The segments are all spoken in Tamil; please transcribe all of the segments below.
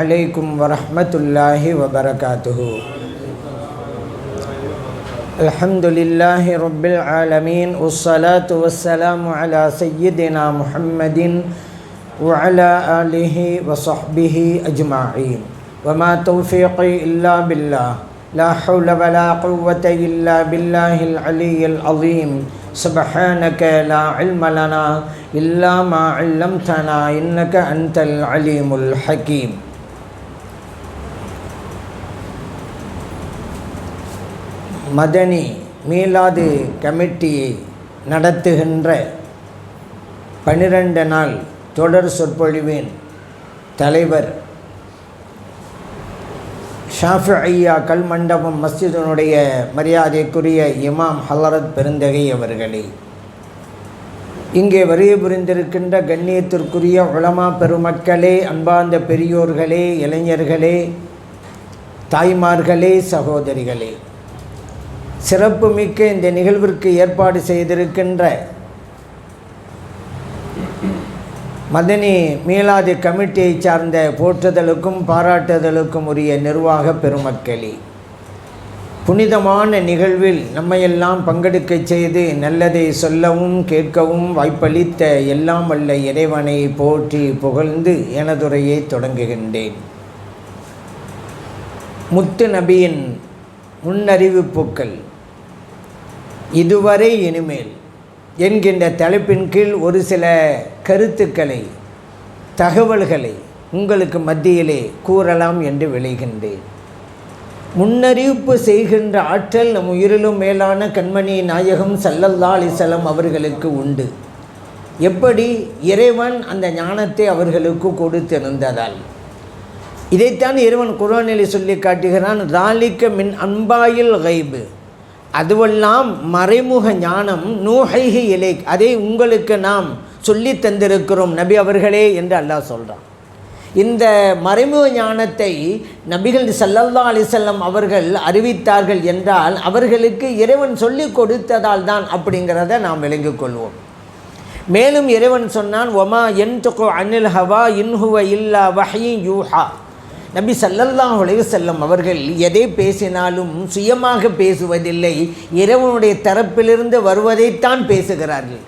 عليكم ورحمة الله وبركاته. الحمد لله رب العالمين والصلاة والسلام على سيدنا محمد وعلى آله وصحبه أجمعين وما توفيقي إلا بالله لا حول ولا قوة إلا بالله العلي العظيم سبحانك لا علم لنا إلا ما علمتنا إنك أنت العليم الحكيم. மதனி மீலாது கமிட்டியை நடத்துகின்ற 12 நாள் தொடர் சொற்பொழிவின் தலைவர் ஷாஃபிஈயா கல்மண்டபம் மஸ்ஜிதினுடைய மரியாதைக்குரிய இமாம் ஹலரத் பெருந்தகை அவர்களே, இங்கே வருகை புரிந்திருக்கின்ற கண்ணியத்திற்குரிய உலமா பெருமக்களே, அன்பார்ந்த பெரியோர்களே, இளைஞர்களே, தாய்மார்களே, சகோதரிகளே, சிறப்புமிக்க இந்த நிகழ்விற்கு ஏற்பாடு செய்திருக்கின்ற மதனி மீலாது கமிட்டியை சார்ந்த போற்றுதலுக்கும் பாராட்டுதலுக்கும் உரிய நிர்வாக பெருமக்களே, புனிதமான நிகழ்வில் நம்மையெல்லாம் பங்கெடுக்க செய்து நல்லதை சொல்லவும் கேட்கவும் வாய்ப்பளித்த எல்லாம் வல்ல இறைவனை போற்றி புகழ்ந்து எனதுரையை தொடங்குகின்றேன். முத்து நபியின் முன்னறிவிப்புக்கள் இதுவரை இனிமேல் என்கின்ற தலைப்பின் கீழ் ஒரு சில கருத்துக்களை, தகவல்களை உங்களுக்கு மத்தியிலே கூறலாம் என்று விளைகின்றேன். முன்னறிவிப்பு செய்கின்ற ஆற்றல் நம் உயிரிலும் மேலான கண்மணி நாயகம் ஸல்லல்லாஹு அலைஹி வஸல்லம் அவர்களுக்கு உண்டு. எப்படி? இறைவன் அந்த ஞானத்தை அவர்களுக்கு கொடுத்திருந்ததால். இதைத்தான் இறைவன் குர்ஆனிலே சொல்லி காட்டுகிறான். ذَلِكَ مِنْ أَنْبَاءِ الْغَيْبِ, அதுவெல்லாம் மறைமுக ஞானம். நூஹைஹி இலைக், அதை உங்களுக்கு நாம் சொல்லி தந்திருக்கிறோம் நபி அவர்களே என்று அல்லாஹ் சொல்கிறான். இந்த மறைமுக ஞானத்தை நபிகள் ஸல்லல்லாஹு அலைஹி வஸல்லம் அவர்கள் அறிவித்தார்கள் என்றால் அவர்களுக்கு இறைவன் சொல்லி கொடுத்ததால் தான் அப்படிங்கிறத நாம் விளங்கிக் கொள்வோம். மேலும் இறைவன் சொன்னான், ஒமா யன்துகு அனில் ஹவா இன் ஹுவ இல்லா வஹ்யுன் யூஹா. நபி ஸல்லல்லாஹு அலைஹி வஸல்லம் அவர்கள் எதை பேசினாலும் சுயமாக பேசுவதில்லை, இறைவனுடைய தரப்பிலிருந்து வருவதைத்தான் பேசுகிறார்கள்.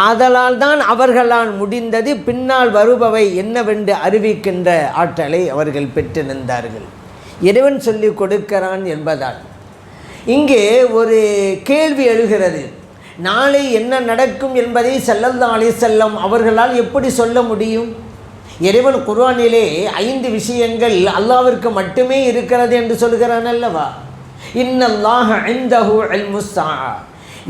ஆதலால் தான் அவர்களால் முடிந்தது பின்னால் வருபவை என்னவென்று அறிவிக்கின்ற ஆற்றலை அவர்கள் பெற்றிருந்தார்கள். இறைவன் சொல்லி கொடுக்கிறான் என்பதால் இங்கே ஒரு கேள்வி எழுகிறது. நாளை என்ன நடக்கும் என்பதை ஸல்லல்லாஹு அலைஹி வஸல்லம் அவர்களால் எப்படி சொல்ல முடியும்? இறைவன் குர்ஆனிலே 5 விஷயங்கள் அல்லாஹ்விற்கு மட்டுமே இருக்கிறது என்று சொல்கிறான் அல்லவா? இன்னல்லாஹ இன்தஹு இல்முஸ் ஸாஅ,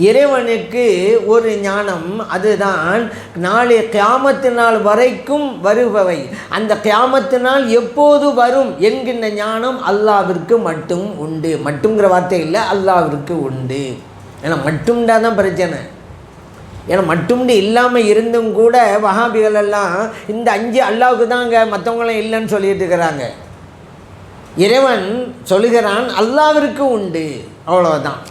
இறைவனுக்கு ஒரு ஞானம், அதுதான் நாளை கியாமத்து நாள் வரைக்கும் வருபவை. அந்த கியாமத்து நாள் எப்போது வரும் என்கின்ற ஞானம் அல்லாஹ்விற்கு மட்டும் உண்டு. மட்டுங்கிற வார்த்தை இல்லை, அல்லாஹ்விற்கு உண்டு. ஏன்னா மட்டும்தான் தான் பிரச்சனை. ஏன்னா மட்டும்னு இல்லாமல் இருந்தும் கூட வஹாபிகள் எல்லாம் இந்த 5 அல்லாவுக்கு தாங்க, மற்றவங்களாம் இல்லைன்னு சொல்லிட்டு இருக்கிறாங்க. இறைவன் சொல்லுகிறான் அல்லாவிற்கு உண்டு, அவ்வளோதான்.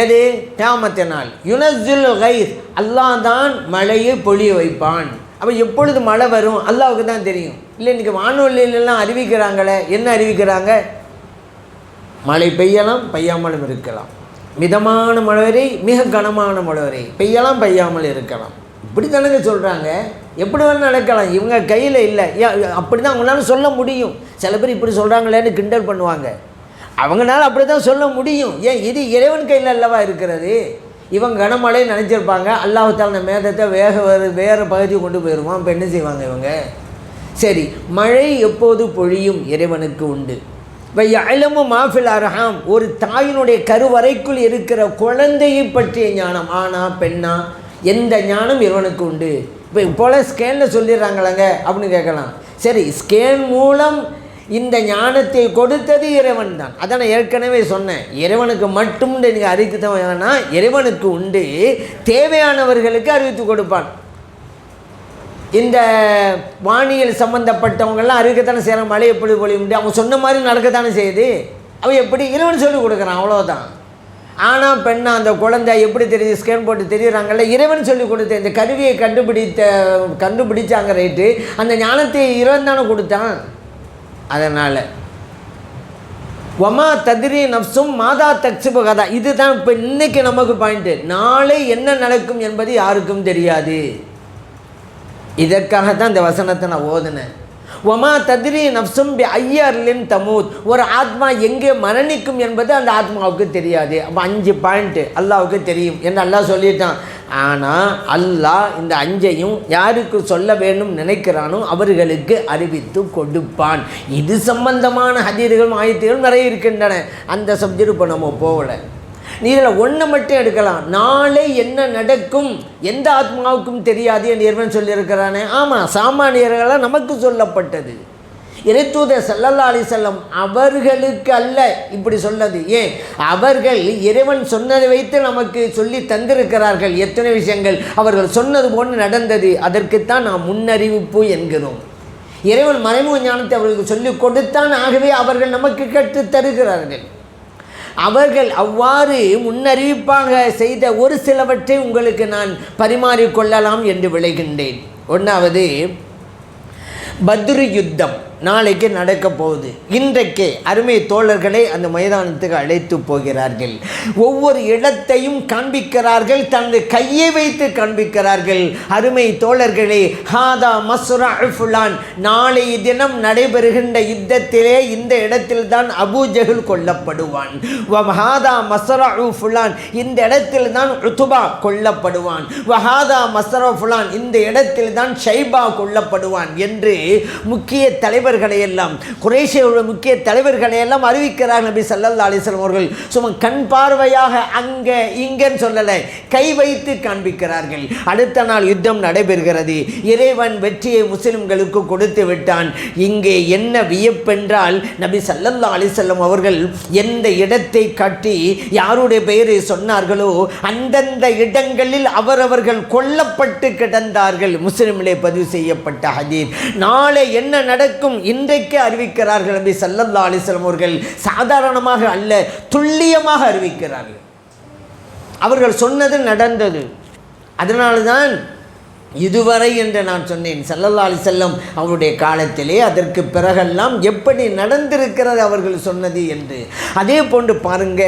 எது? கியாமத்தினால் யுனஸ்ஸில் கைஸ், அல்லாஹ் தான் மழையை பொழிய வைப்பான். அப்போ எப்பொழுது மழை வரும் அல்லாவுக்கு தான் தெரியும். இல்லை இன்றைக்கி வானொலியிலெல்லாம் அறிவிக்கிறாங்களே, என்ன அறிவிக்கிறாங்க? மழை பெய்யலாம், பெய்யாமலும் இருக்கலாம். மிதமான மழை வரை, மிக கனமான மழை வரை பெய்யலாம், பெய்யாமல் இருக்கலாம். இப்படி தானங்க சொல்கிறாங்க. எப்படி வேணும் நடக்கலாம், இவங்க கையில் இல்லை. அப்படி தான் அவங்களால சொல்ல முடியும். சில பேர் இப்படி சொல்கிறாங்களேன்னு கிண்டல் பண்ணுவாங்க. அவங்களால அப்படி தான் சொல்ல முடியும். ஏன்? இது இறைவன் கையில் அல்லவா இருக்கிறது. இவங்க கனமழை நினச்சிருப்பாங்க, அல்லாஹ் தஆலா அந்த மேகத்தை வேறு பகுதியை கொண்டு போயிடுவான். இப்போ என்ன செய்வாங்க இவங்க? சரி, மழை எப்போது பொழியும் இறைவனுக்கு உண்டு. வயஅலமு மா ஃபில் அர்ஹாம், ஒரு தாயினுடைய கருவறைக்குள் இருக்கிற குழந்தையை பற்றிய ஞானம், ஆனா பெண்ணா, எந்த ஞானம் இறைவனுக்கு உண்டு. இப்போ போல ஸ்கேனில் சொல்லிடுறாங்களாங்க அப்படின்னு கேட்கலாம். சரி, ஸ்கேன் மூலம் இந்த ஞானத்தை கொடுத்தது இறைவன் தான். அதான் நான் ஏற்கனவே சொன்னேன். இறைவனுக்கு மட்டும் நீங்கள் அறிவிக்க வேணா, இறைவனுக்கு உண்டு. தேவையானவர்களுக்கு அறிவித்து கொடுப்பான். இந்த வானியல் சம்மந்தப்பட்டவங்கெல்லாம் அறிவிக்கத்தானே செய்கிறாங்க. மழை எப்படி பொழிய முடியும்? அவங்க சொன்ன மாதிரி நடக்கத்தானே செய்யுது. அவன் எப்படி? இறைவன் சொல்லி கொடுக்குறான், அவ்வளோதான். ஆனால் பெண்ணா அந்த குழந்தை எப்படி தெரியுது? ஸ்கேன் போட்டு தெரியுறாங்கல்ல, இறைவன் சொல்லி கொடுத்த இந்த கருவியை கண்டுபிடிச்சாங்க ரைட்டு. அந்த ஞானத்தை இறைவன் தானே கொடுத்தான். அதனால் வமா தத்ரி நஃப்ஸும் மாதா தக்ஸிபு கதா, இதுதான் இப்போ இன்னைக்கு நமக்கு பாயிண்ட்டு. நாளை என்ன நடக்கும் என்பது யாருக்கும் தெரியாது. இதற்காகத்தான் இந்த வசனத்தை நான் ஓதுனேன். வமா தத்ரி நஃப்ஸும் பி ஐயர்லின் தமூத், ஒரு ஆத்மா எங்கே மரணிக்கும் என்பது அந்த ஆத்மாவுக்கு தெரியாது. அப்போ 5 பாயிண்ட்டு அல்லாவுக்கு தெரியும் என்று அல்லாஹ் சொல்லிட்டான். ஆனால் அல்லாஹ் இந்த 5ஐயும் யாருக்கு சொல்ல வேண்டும் நினைக்கிறானோ அவர்களுக்கு அறிவித்து கொடுப்பான். இது சம்பந்தமான ஹதீர்கள் ஆயத்துகள் நிறைய இருக்கின்றன. அந்த சப்ஜெக்ட் இப்போ நம்ம போகலை. நீ இதில் ஒன்று மட்டும் எடுக்கலாம். நாளை என்ன நடக்கும் எந்த ஆத்மாவுக்கும் தெரியாது என்று இறைவன் சொல்லியிருக்கிறானே. ஆமாம், சாமானியர்களால் நமக்கு சொல்லப்பட்டது. இறைத்தூதர் ஸல்லல்லாஹு அலைஹி வஸல்லம் அவர்களுக்கு அல்ல இப்படி சொன்னது. ஏன்? அவர்கள் இறைவன் சொன்னதை வைத்து நமக்கு சொல்லி தந்திருக்கிறார்கள். எத்தனை விஷயங்கள் அவர்கள் சொன்னது போன்று நடந்தது. அதற்குத்தான் நாம் முன்னறிவிப்பு என்கிறோம். இறைவன் மறைமுக ஞானத்தை அவர்களுக்கு சொல்லிக் கொடுத்தான். ஆகவே அவர்கள் நமக்கு கற்றுத் தருகிறார்கள். அவர்கள் அவ்வாறு முன்னறிவிப்பாக செய்த ஒரு சிலவற்றை உங்களுக்கு நான் பரிமாறிக்கொள்ளலாம் என்று விளைகின்றேன். ஒன்றாவது, பத்ரு யுத்தம் நாளைக்கு நடக்க போகுது. இன்றைக்கே அருமை தோழர்களை அந்த மைதானத்துக்கு அழைத்து போகிறார்கள். ஒவ்வொரு இடத்தையும் காண்பிக்கிறார்கள், தனது கையை வைத்து காண்பிக்கிறார்கள். அருமை தோழர்களே, ஹாதா மஸ்ரா ஃபுலான், நாளை தினம் நடைபெறுகின்ற யுத்தத்திலே இந்த இடத்தில் தான் அபூ ஜஹல் கொல்லப்படுவான். வஹாதா மஸ்ரா ஃபுலான், இந்த இடத்தில் தான் உத்பா கொல்லப்படுவான். வஹாதா மஸ்ரா ஃபுலான், இந்த இடத்தில் தான் ஷைபா கொல்லப்படுவான் என்று முக்கிய தலைவர் எல்லாம் குறைஷியோட முக்கிய தலைவர்களை எல்லாம் அறிவிக்கிறார் நபி ஸல்லல்லாஹு அலைஹி வஸல்லம் அவர்கள். சும்மா கண் பார்வையாக அங்க இங்கன்னு சொல்லலை, கை வைத்து காண்பிக்கிறார்கள். அடுத்த நாள் யுத்தம் நடைபெறுகிறது. இறைவன் வெற்றியை முஸ்லிம்களுக்கு கொடுத்து விட்டான். இங்கே என்ன வியப்பென்றால், நபி ஸல்லல்லாஹு அலைஹி வஸல்லம் அவர்கள் எந்த இடத்தை காட்டி யாருடைய பெயரை சொன்னார்களோ அந்தந்த இடங்களில் அவரவர்கள் கொல்லப்பட்டு கிடந்தார்கள். முஸ்லிமிலே பதிவு செய்யப்பட்ட ஹதீஸ். நாளை என்ன நடக்கும் இன்றைக்கு அறிவிக்கிறார்கள் நபி ஸல்லல்லாஹு அலைஹி வஸல்லம் அவர்கள். சாதாரணமாக அல்ல, துல்லியமாக அறிவிக்கிறார்கள். அவர்கள் சொன்னது நடந்தது. அதனால்தான் இதுவரை என்று நான் சொன்னேன், ஸல்லல்லாஹு அலைஹி வஸல்லம் அவருடைய காலத்திலே அதற்கு பிறகெல்லாம் எப்படி நடந்திருக்கிறது அவர்கள் சொன்னது என்று. அதே போன்று பாருங்க,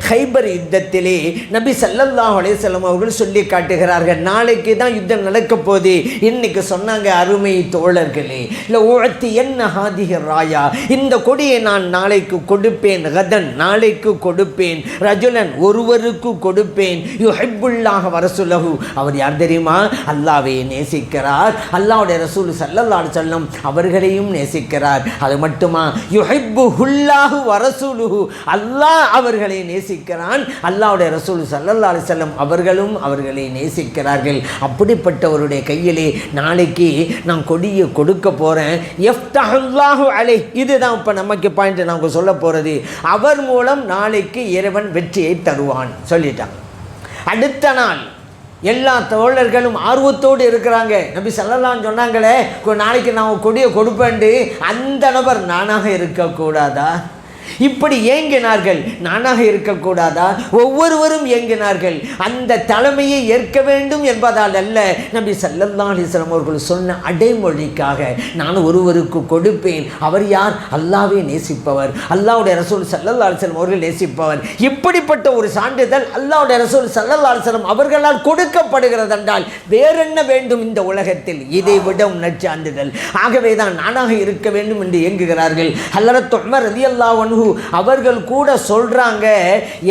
ஹைபர் யுத்தத்திலே நபி ஸல்லல்லாஹு அலைஹி வஸல்லம் அவர்கள் சொல்லி காட்டுகிறார்கள். நாளைக்கு தான் யுத்தம் நடக்க போகுது. இன்னைக்கு சொன்னாங்க, அருமை தோழர்களே, இல்லை உழத்தி என்ன ஹாதிஹி ராயா, இந்த கொடியை நான் நாளைக்கு கொடுப்பேன். கதன், நாளைக்கு கொடுப்பேன். ரஜுலன், ஒருவருக்கு கொடுப்பேன். யுஹிப்புல்லாஹ வரசுலஹு, அவர் யார் தெரியுமா? அல்லாஹ்வை நேசிக்கிறார். அல்லாஹ்வுடைய ரசூல் ஸல்லல்லாஹு அலைஹி வஸல்லம் அவர்களையும் நேசிக்கிறார். அது மட்டுமா, யுஹிப்புல்லாஹு வரசூலுஹு, அல்லாஹ் அவர்களை நேசிக்கிறான். அல்லாஹ்வுடைய ரசூல் ஸல்லல்லாஹு அலைஹி வஸல்லம் அவர்களும் அவர்களை நேசிக்கிறார்கள். அப்படிப்பட்டவருடைய கையிலே நாளைக்கு நான் கொடியை கொடுக்க போறேன். யஃப்தஹுல்லாஹு அலைஹி, இதுதான் இப்போ நமக்கு பாயிண்ட் நாங்கள் சொல்ல போறது. அவர் மூலம் நாளைக்கு இறைவன் வெற்றியை தருவான் சொல்லிட்டாங்க. அடுத்த நாள் எல்லா தோழர்களும் ஆர்வத்தோடு இருக்கிறாங்க. நபி ஸல்லல்லாஹு சொன்னாங்களே, நாளைக்கு நான் கொடியை கொடுப்பேன்ட்டு, அந்த நபர் நானாக இருக்கக்கூடாதா? இப்படி ஏங்கினார்கள். நானாக இருக்கக்கூடாதா? ஒவ்வொருவரும் ஏங்கினார்கள். அந்த தலைமையை ஏற்க வேண்டும் என்பதால் அல்ல, நபி ஸல்லல்லாஹு அலைஹி வஸல்லம் அவர்கள் சொன்ன அடைமொழிக்காக நான் ஒருவருக்கு கொடுப்பேன். அவர் யார்? அல்லாஹ்வை நேசிப்பவர், அல்லாஹ்வுடைய ரசூல் ஸல்லல்லாஹு அலைஹி வஸல்லம் அவர்கள் நேசிப்பவர். இப்படிப்பட்ட ஒரு சான்றிதழ் அல்லாஹ்வுடைய ரசூல் ஸல்லல்லாஹு அலைஹி வஸல்லம் அவர்களால் கொடுக்கப்படுகிறது என்றால் வேறென்ன வேண்டும் இந்த உலகத்தில்? இதை விட நற்சான்றிதழ். ஆகவே தான் நானாக இருக்க வேண்டும் என்று ஏங்குகிறார்கள். ஹலரத் உமர் ரலியல்லாஹு அன்ஹு அவர்கள் கூட சொல்றாங்க,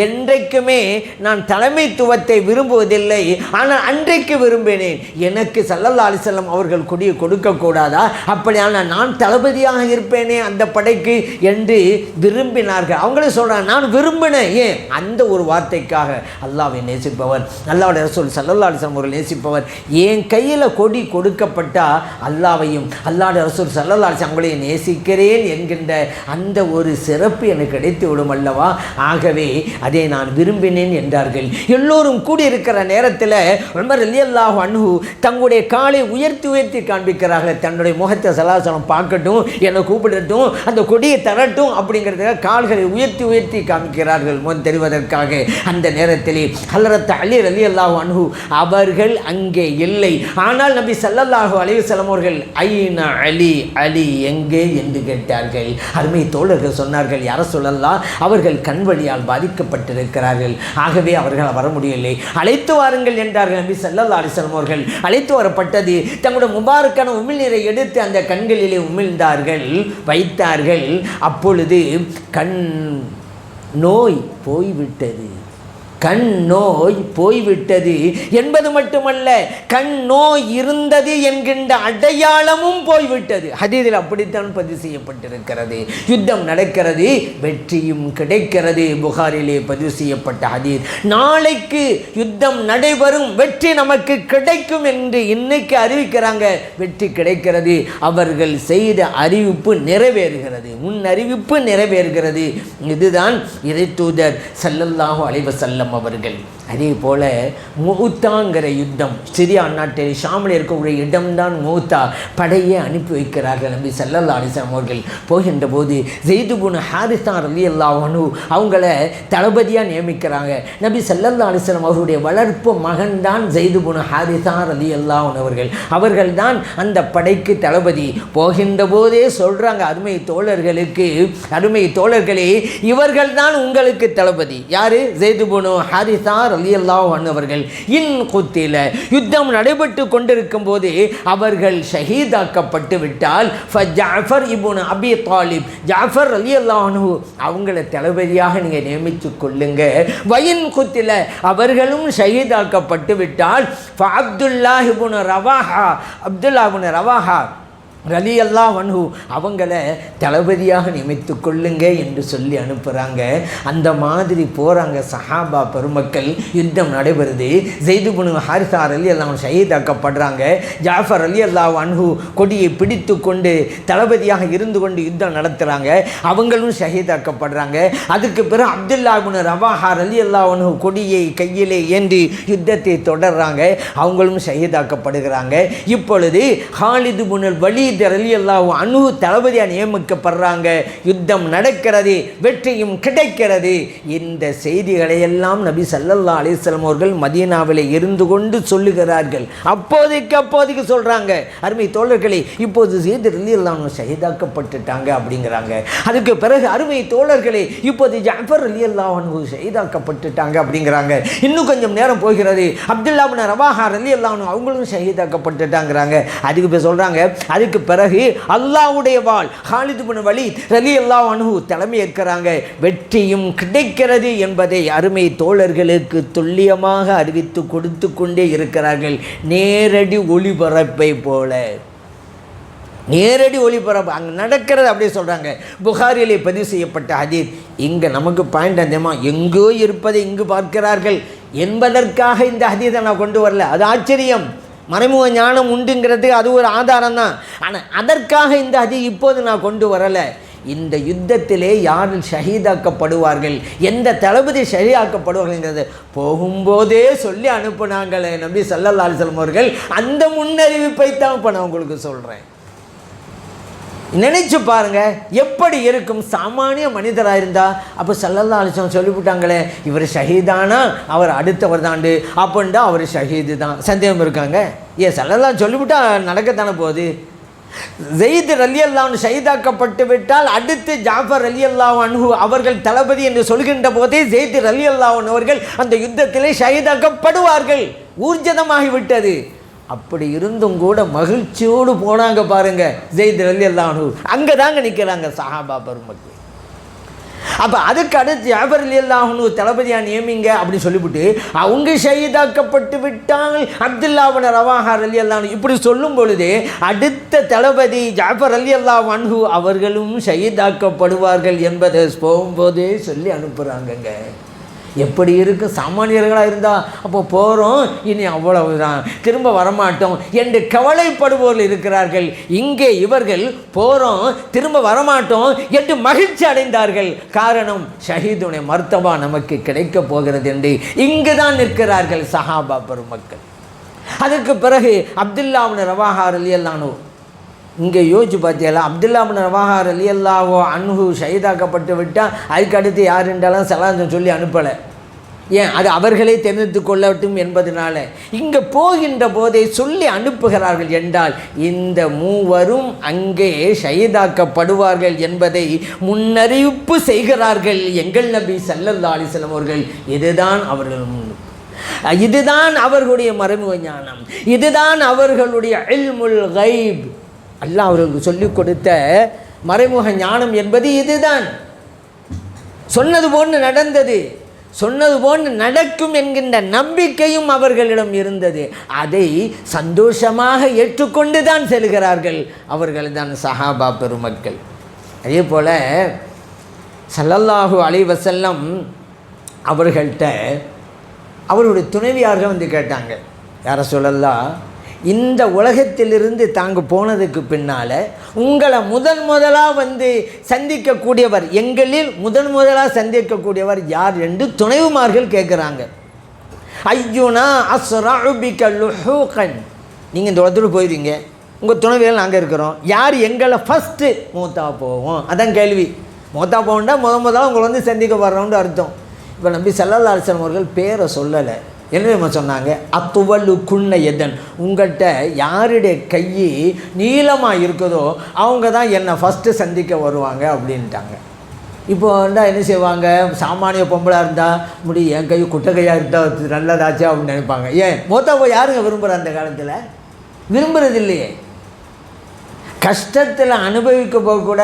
என்றைக்குமே நான் தலைமைத்துவத்தை விரும்புவதில்லை, ஆனால் அன்றைக்கு விரும்பினேன். எனக்கு ஸல்லல்லாஹு அலைஹி வஸல்லம் அவர்கள் கொடியை கொடுக்க கூடாதா? அப்படியான நான் தளபதியாக இருப்பேனே அந்த படைக்கு என்று விரும்பினார்கள். அவங்களே சொல்றாங்க, நான் விரும்பினேன். ஏன்? அந்த ஒரு வார்த்தைக்காக. அல்லாஹ்வை நேசிப்பவர், அல்லாஹ்வுடைய ரசூல் ஸல்லல்லாஹு அலைஹி வஸல்லம் அவர்கள் நேசிப்பவர். என் கையில் கொடி கொடுக்கப்பட்டா அல்லாஹ்வையும் அல்லாஹ்வுடைய ரசூல் ஸல்லல்லாஹு அலைஹி வஸல்லம் அவங்களையும் நேசிக்கிறேன் என்கின்ற அந்த ஒரு சிறப்பு சிறப்பு எனக்கு கிடைத்து விடும் அல்லவா, ஆகவே அதை நான் விரும்பினேன் என்றார்கள். எல்லோரும் கூடியிருக்கிற நேரத்தில் உமர் ரலியல்லாஹு அன்ஹு தங்களுடைய காலை உயர்த்தி உயர்த்தி காண்பிக்கிறார்கள். தன்னுடைய முகத்தை சலாசலம் பார்க்கட்டும், என்னை கூப்பிடட்டும், அந்த கொடியை தரட்டும் அப்படிங்கிறதுக்காக கால்களை உயர்த்தி உயர்த்தி காமிக்கிறார்கள் முன் தெரிவதற்காக. அந்த நேரத்தில் ஹலரத் அலி ரலியல்லாஹு அன்ஹு அவர்கள் அங்கே இல்லை. ஆனால் நபி ஸல்லல்லாஹு அலைஹி வஸல்லம் அவர்கள் ஐன அலி, அலி எங்கே என்று கேட்டார்கள். அருமை தோழர்கள் சொன்னார்கள், யார சொல்லலாம், அவர்கள் கண்வழியால் பாதிக்கப்பட்டிருக்கிறார்கள், ஆகவே அவர்கள் வர முடியவில்லை, அழைத்து வாருங்கள் என்றார்கள். நபி ஸல்லல்லாஹு அலைஹி வஸல்லம் அவர்கள் அழைத்து வரப்பட்டது. தங்களுடைய முபாரக்கான உமிழ்நீரை எடுத்து அந்த கண்களிலே உமிழ்ந்தார்கள், வைத்தார்கள். அப்பொழுது கண் நோய் போய்விட்டது. கண் நோய் போய்விட்டது என்பது மட்டுமல்ல, கண் நோய் இருந்தது என்கின்ற அடையாளமும் போய்விட்டது. ஹதீஸில் அப்படித்தான் பதிவு செய்யப்பட்டிருக்கிறது. யுத்தம் நடக்கிறது, வெற்றியும் கிடைக்கிறது. புகாரிலே பதிவு செய்யப்பட்ட ஹதீஸ். நாளைக்கு யுத்தம் நடைபெறும், வெற்றி நமக்கு கிடைக்கும் என்று இன்னைக்கு அறிவிக்கிறாங்க. வெற்றி கிடைக்கிறது. அவர்கள் செய்த அறிவிப்பு நிறைவேறுகிறது, முன் அறிவிப்பு நிறைவேறுகிறது. இதுதான் இறை தூதர் ஸல்லல்லாஹு அலைஹி வஸல்லம் அவர்கள். அதே போல மூத்தாங்கிற யுத்தம், சிரியா நாட்டில் ஷாமில் இருக்கக்கூடிய இடம்தான் மூத்தா. படையை அனுப்பி வைக்கிறார்கள் நபி ஸல்லல்லாஹு அலைஹி வஸல்லம் அவர்கள். போகின்ற போது ஸைத் இப்னு ஹாரிஸா ரலியல்லாஹு அன்ஹு அவங்கள தளபதியாக நியமிக்கிறாங்க. நபி ஸல்லல்லாஹு அலைஹி வஸல்லம் அவருடைய வளர்ப்பு மகன் தான் ஸைத் இப்னு ஹாரிஸா ரலியல்லாஹு அன்ஹு அவர்கள். அவர்கள் தான் அந்த படைக்கு தளபதி. போகின்ற போதே சொல்கிறாங்க அருமை தோழர்களுக்கு, அருமை தோழர்களே, இவர்கள் தான் உங்களுக்கு தளபதி. யார்? ஸைத் இப்னு ஹாரிஸா ரலியல்லாஹு அன்ஹு அவர்கள். இன் குத்தில, யுத்தம் நடைபெற்று கொண்டிருக்கும் போது அவர்கள் ஷஹீதாக்கப்பட்டு விட்டால் ஜாஃபர் இப்னு அபி தாலிப், ஜாஃபர் ரலியல்லாஹு அன்ஹு அவங்கள தளபதியாக நீங்கள் நியமித்துக் கொள்ளுங்க. வயின் குத்தில, அவர்களும் ஷஹீதாக்கப்பட்டு விட்டால் அப்துல்லாஹ் இப்னு ரவாஹா, அப்துல்லாஹ் இப்னு ரவாஹா ரலியல்லாஹு அன்ஹு அவங்கள தளபதியாக நியமித்து கொள்ளுங்க என்று சொல்லி அனுப்புகிறாங்க. அந்த மாதிரி போகிறாங்க சஹாபா பெருமக்கள். யுத்தம் நடைபெறுது. ஸைத் இப்னு ஹாரிஸா ரலியல்லாஹு அன்ஹு ஷஹீதாக்கப்படுறாங்க. ஜாஃபர் ரலியல்லாஹு அன்ஹு கொடியை பிடித்து கொண்டு தளபதியாக இருந்து கொண்டு யுத்தம் நடத்துகிறாங்க. அவங்களும் ஷஹீதாக்கப்படுறாங்க. அதுக்கு பிறகு அப்துல்லாஹ் இப்னு ரவாஹா ரலியல்லாஹு அன்ஹு கொடியை கையிலே ஏந்தி யுத்தத்தை தொடர்றாங்க. அவங்களும் ஷஹீதாக்கப்படுகிறாங்க. இப்பொழுது ஹாலித் இப்னு வலீத் ரலியல்லாஹு அன்ஹு தளபதியாக நியமிக்கப்படுறாங்க. யுத்தம் நடக்கிறது, வெற்றியும் கிடைக்கிறது. இந்த செய்திகளை எல்லாம் நபி ஸல்லல்லாஹு அலைஹி வஸல்லம் அவர்கள் மதீனாவில் இருந்து கொண்டு சொல்லுகிறார்கள். அப்போதைக்கு சொல்றாங்க, அருமை தோழர்களே, இப்போது ஸைத் ரலியல்லாஹு அன்ஹு ஷஹீதாக்கப்பட்டுட்டாங்க அப்படிங்கிறாங்க. அதுக்கு பிறகு அருமை தோழர்களே, இப்போது ஜாஃபர் ரலியல்லாஹு அன்ஹு ஷஹீதாக்கப்பட்டுட்டாங்க அப்படிங்கிறாங்க. இன்னும் கொஞ்சம் நேரம் போகிறது, அப்துல்லாஹ் இப்னு ரவாஹா ரலியல்லாஹு அன்ஹு அவங்களும் ஷஹீதாக்கப்பட்டுட்டாங்கிறாங்க. அதுக்கு போய் சொல்றாங்க, அதுக்கு பிறகு அல்லாஹ்வுடைய வாள் ஹாலித் இப்னு வலீத் ரலியல்லாஹு அன்ஹு தலைமை ஏற்கிறாங்க. வெற்றியும் கிடைக்கிறது என்பதை அருமை தோழர்களுக்கு துல்லியமாக அறிவித்து கொடுத்து கொண்டே இருக்கிறார்கள். நேரடி ஒளிபரப்பை போல, நேரடி ஒளிபரப்பு அங்கே நடக்கிறது அப்படியே சொல்கிறாங்க. புகாரிலே பதிவு செய்யப்பட்ட ஹதீஸ். இங்கே நமக்கு பாயிண்ட் அந்தமா எங்கோ இருப்பதை இங்கு பார்க்கிறார்கள் என்பதற்காக இந்த ஹதீஸை நான் கொண்டு வரல. அது ஆச்சரியம். மறைமுக ஞானம் உண்டுங்கிறது அது ஒரு ஆதாரம் தான். ஆனால் அதற்காக இந்த ஹதீஸ் இப்போது நான் கொண்டு வரலை. இந்த யுத்தத்திலே யார் ஷஹீதாக்கப்படுவார்கள், எந்த தளபதி ஷஹீதாக்கப்படுவார்கள்ங்கிறது போகும்போதே சொல்லி அனுப்புனாங்களே நபி ஸல்லல்லாஹு அலைஹி வஸல்லம் அவர்கள். அந்த முன்னறிவிப்பை தான் இப்போ நான் உங்களுக்கு சொல்கிறேன். நினைச்சு பாருங்க எப்படி இருக்கும் சாமானிய மனிதராக இருந்தால். அப்போ ஸல்லல்லாஹு அலைஹி வஸல்லம் சொல்லிவிட்டாங்களே, இவர் ஷஹீதானா அவர் அடுத்தவர் தாண்டு அப்படின்டா அவர் ஷஹீது தான். சந்தேகம் இருக்காங்க? ஸல்லல்லாஹு சொல்லிவிட்டா நடக்கத்தானே போகுது. ஸைத் ரலியல்லாஹு அன்ஹு ஷஹீதாக்கப்பட்டு விட்டால் அடுத்து ஜாஃபர் ரலியல்லாஹு அன்ஹு அவர்கள் தளபதி என்று சொல்கின்ற போதே ஸைத் ரலியல்லாஹு அன்ஹு அவர்கள் அந்த யுத்தத்திலே ஷஹீதாக்கப்படுவார்கள். ஊர்ஜிதமாகிவிட்டது. அப்படி இருந்தும் கூட மகிழ்ச்சியோடு போனாங்க பாருங்க ஸைத் ரலியல்லாஹு அன்ஹு. அங்கே தாங்க நிற்கிறாங்க சஹாபா பெருமக்கள். அப்போ அதுக்கு அடுத்து ஜாஃபர் ரலியல்லாஹு அன்ஹு தளபதியாக நியமிங்க அப்படின்னு சொல்லிவிட்டு அவங்க ஷஹீதாக்கப்பட்டு விட்டால் அப்துல்லாஹ் இப்னு ரவாஹா ரலியல்லாஹு அன்ஹு இப்படி சொல்லும் பொழுது அடுத்த தளபதி ஜாஃபர் ரலியல்லாஹு அன்ஹு அவர்களும் ஷஹீதாக்கப்படுவார்கள் என்பதை போகும்போதே சொல்லி அனுப்புகிறாங்கங்க. எப்படி இருக்கும் சாமானியர்களாக இருந்தால் அப்போ போகிறோம் இனி அவ்வளவுதான் திரும்ப வரமாட்டோம் என்று கவலைப்படுவோர்கள் இருக்கிறார்கள். இங்கே இவர்கள் போகிறோம் திரும்ப வரமாட்டோம் என்று மகிழ்ச்சி அடைந்தார்கள். காரணம் ஷஹீதுடைய மர்த்தபா நமக்கு கிடைக்கப் போகிறது என்று இங்கு தான் நிற்கிறார்கள் சஹாபா பெருமக்கள். அதற்கு பிறகு அப்துல்லா இப்னு ரவாஹா ரலியல்லாஹு அன்ஹு, இங்கே யோசிச்சு பார்த்தீங்களா, அப்துல்லா இப்னு ரவாஹா ரலியல்லாஹு அன்ஹு ஷஹீதாக்கப்பட்டு விட்டால் அதுக்கு அடுத்து யார் என்றாலும் சலாஞ்சம் சொல்லி அனுப்பலை. ஏன்? அது அவர்களே தெரிந்து கொள்ளட்டும் என்பதனால இங்கே போகின்ற போதே சொல்லி அனுப்புகிறார்கள் என்றால் இந்த மூவரும் அங்கே ஷஹீதாக்கப்படுவார்கள் என்பதை முன்னறிவிப்பு செய்கிறார்கள் எங்கள் நபி ஸல்லல்லாஹு அலைஹி வஸல்லம் அவர்கள். இதுதான் அவர்கள் இதுதான் அவர்களுடைய மறைமுக ஞானம், இதுதான் அவர்களுடைய இல்முல் கைப். அல்லாஹ் அவர்களுக்கு சொல்லிக் கொடுத்த மறைமுக ஞானம் என்பது இதுதான். சொன்னது போன்று நடந்தது, சொன்னது போன்று நடக்கும் என்கின்ற நம்பிக்கையும் அவர்களிடம் இருந்தது. அதை சந்தோஷமாக ஏற்றுக்கொண்டு தான் செல்கிறார்கள். அவர்கள் தான் சஹாபா பெருமக்கள். அதே போல் ஸல்லல்லாஹு அலைஹி வஸல்லம் அவர்கள்ட்ட அவருடைய துணைவியார்கள் வந்து கேட்டாங்க, யார சொல்லலாம், இந்த உலகத்திலிருந்து தாங்க போனதுக்கு பின்னால் உங்களை முதலாக வந்து சந்திக்கக்கூடியவர், எங்களில் முதலாக சந்திக்கக்கூடியவர் யார் என்று துணைவிமார்கள் கேட்குறாங்க. ஐயுனா அஸ்ரஉ பிக லுஹூகன், நீங்கள் இந்த உலகத்தில் போயிடுவீங்க, உங்கள் துணைவியால் நாங்கள் இருக்கிறோம், யார் எங்களை ஃபஸ்ட்டு மூத்தா போவோம்? அதான் கேள்வி. மூத்தா போகண்டா முதலாக உங்களை வந்து சந்திக்க வர்றோம்னு அர்த்தம். இப்போ நபி ஸல்லல்லாஹு அலைஹி வஸல்லம் அவர்கள் பேரை சொல்லலை. என்ன சொன்னாங்க? அத்துவலு குன்ன எதன், உங்கள்கிட்ட யாருடைய கை நீளமாக இருக்குதோ அவங்க தான் என்னை ஃபஸ்ட்டு சந்திக்க வருவாங்க அப்படின்ட்டாங்க. இப்போ வந்தால் என்ன செய்வாங்க? சாமானிய பொம்பளாக இருந்தால் முடி என் கை குட்டை கையாக இருந்தால் நல்லதாச்சு அப்படின்னு நினைப்பாங்க. ஏன்? மூத்தா யாருங்க விரும்புகிற அந்த காலத்தில்? விரும்புகிறது இல்லையே. கஷ்டத்தில் அனுபவிக்க போக கூட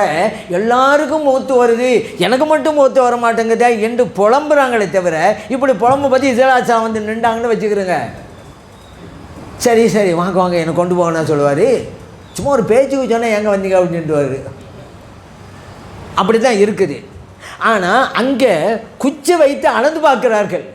எல்லாருக்கும் மூத்து வருது, எனக்கு மட்டும் மூத்து வர மாட்டேங்குதா என்று புலம்புறாங்களே தவிர, இப்படி புலம்பு பற்றி இசலாச்சா வந்து நின்றாங்கன்னு வச்சுக்கிறோங்க. சரி சரி வாங்க வாங்க என்னை கொண்டு போகணும்னு சொல்லுவார். சும்மா ஒரு பேச்சுக்கு சொன்னால் எங்கே வந்தீங்க அப்படின்ட்டுவார். அப்படி தான் இருக்குது. ஆனால் அங்கே குச்சி வைத்து அளந்து பார்க்குறார்கள்.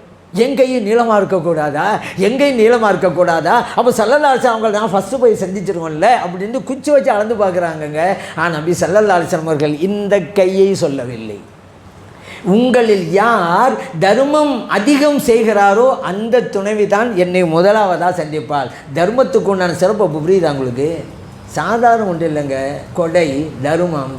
எங்கையும் நீளமாக இருக்கக்கூடாதா, எங்கேயும் நீளமாக இருக்கக்கூடாதா? அப்போ ஸல்லல்லாஹு அலைஹி வஸல்லம் அவங்க நான் ஃபஸ்ட்டு போய் சந்திச்சிருவோம்ல அப்படின்னு குச்சி வச்சு அளந்து பார்க்குறாங்கங்க. ஆனால் நபி ஸல்லல்லாஹு அலைஹி வஸல்லம் அவர்கள் இந்த கையை சொல்லவில்லை. உங்களில் யார் தர்மம் அதிகம் செய்கிறாரோ அந்த துணைவி தான் என்னை முதலாவதாக சந்திப்பாள். தர்மத்துக்கு உண்டான சிறப்பு புரியுதா உங்களுக்கு? சாதாரண ஒன்று இல்லைங்க. கொடை, தர்மம்,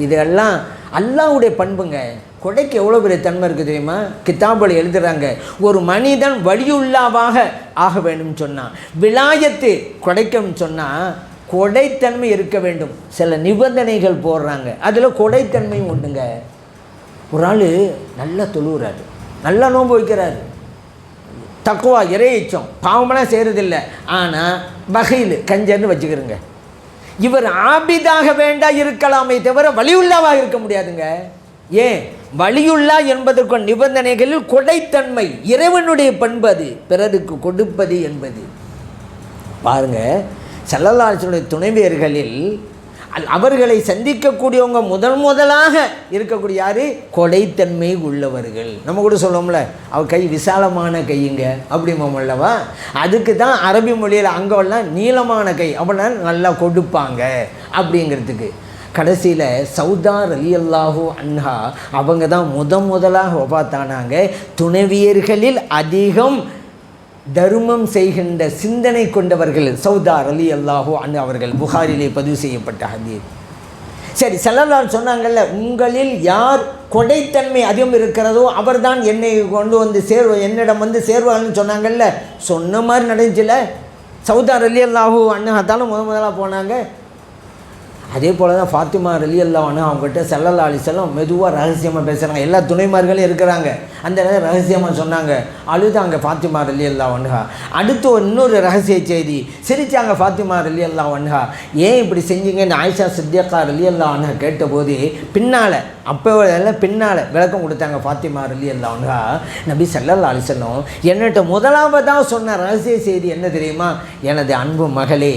இதெல்லாம் அல்லாஹ்வுடைய பண்புங்க. கொடைக்கு எவ்வளோ பெரிய தன்மை இருக்குது தெரியுமா? கிதாபில் எழுதுகிறாங்க, ஒரு மனிதன் வலியுள்ளாவாக ஆக வேண்டும் சொன்னால், விலாயத்து கொடைக்கணும்னு சொன்னால் கொடைத்தன்மை இருக்க வேண்டும். சில நிபந்தனைகள் போடுறாங்க, அதில் கொடைத்தன்மையும் உண்டுங்க. ஒரு ஆள் நல்லா தொழுகிறாரு, நல்லா நோன்பு வைக்கிறாரு, தக்குவா இறைச்சம் பாவமெல்லாம் செய்கிறதில்லை, ஆனால் பகையில் கஞ்சன்னு வச்சுக்கிறோங்க. இவர் ஆபிதாக வேண்டா இருக்கலாமே தவிர வலியுள்ளாவாக இருக்க முடியாதுங்க. ஏன்? வலியுள்ளா என்பதற்கு நிபந்தனைகளில் கொடைத்தன்மை, இறைவனுடைய பண்பு, அது பிறருக்கு கொடுப்பது என்பது. பாருங்க, ஸல்லல்லாஹு அலைஹி வஸல்லம் துணைவியர்களில் அவர்களை சந்திக்கக்கூடியவங்க முதலாக இருக்கக்கூடிய யார்? கொடைத்தன்மை உள்ளவர்கள். நம்ம கூட சொல்லுவோம்ல, அவர் கை விசாலமான கையுங்க அப்படிமல்லவா? அதுக்கு தான் அரபி மொழியில் அங்கெல்லாம் நீளமான கை அப்படின்னா நல்லா கொடுப்பாங்க அப்படிங்கிறதுக்கு. கடைசியில் சௌதா ரலியல்லாஹு அன்ஹா அவங்க தான் முதலாக வஃபாத்தானாங்க. துணைவியர்களில் அதிகம் தர்மம் செய்கின்ற சிந்தனை கொண்டவர்கள் சௌதா ரலியல்லாஹு அன்ஹா அவர்கள். புகாரிலே பதிவு செய்யப்பட்ட ஹதீஸ். சரி, ஸல்லல்லாஹு சொன்னாங்கல்ல, உங்களில் யார் கொடைத்தன்மை அதிகம் இருக்கிறதோ அவர் தான் என்னை கொண்டு வந்து என்னிடம் வந்து சேர்வாள்னு சொன்னாங்கல்ல. சொன்ன மாதிரி நடந்துச்சுல. சௌதா ரலியல்லாஹு அன்ஹா தானே முதலாக போனாங்க. அதே போல் தான் ஃபாத்திமா ரலியல்லாஹு அன்ஹா அவங்ககிட்ட ஸல்லல்லாஹு அலைஹி வஸல்லம் மெதுவாக ரகசியமாக பேசுகிறாங்க. எல்லா துணைமார்களும் இருக்கிறாங்க. அந்த ரகசியமாக சொன்னாங்க, அழுதாங்க ஃபாத்திமா ரலியல்லாஹு அன்ஹா. அடுத்து இன்னொரு ரகசிய செய்தி, சிரித்தாங்க ஃபாத்திமா ரலியல்லாஹு அன்ஹா. ஏன் இப்படி செஞ்சீங்கன்னு ஆயிஷா சித்தியக்கா ரலியல்லாஹு அன்ஹா கேட்டபோது பின்னால் பின்னால் விளக்கம் கொடுத்தாங்க ஃபாத்திமா ரலியல்லாஹு அன்ஹா. நபி ஸல்லல்லாஹு அலைஹி வஸல்லம் என்னட்ட முதலாவதாக சொன்ன ரகசிய செய்தி என்ன தெரியுமா? எனது அன்பு மகளே,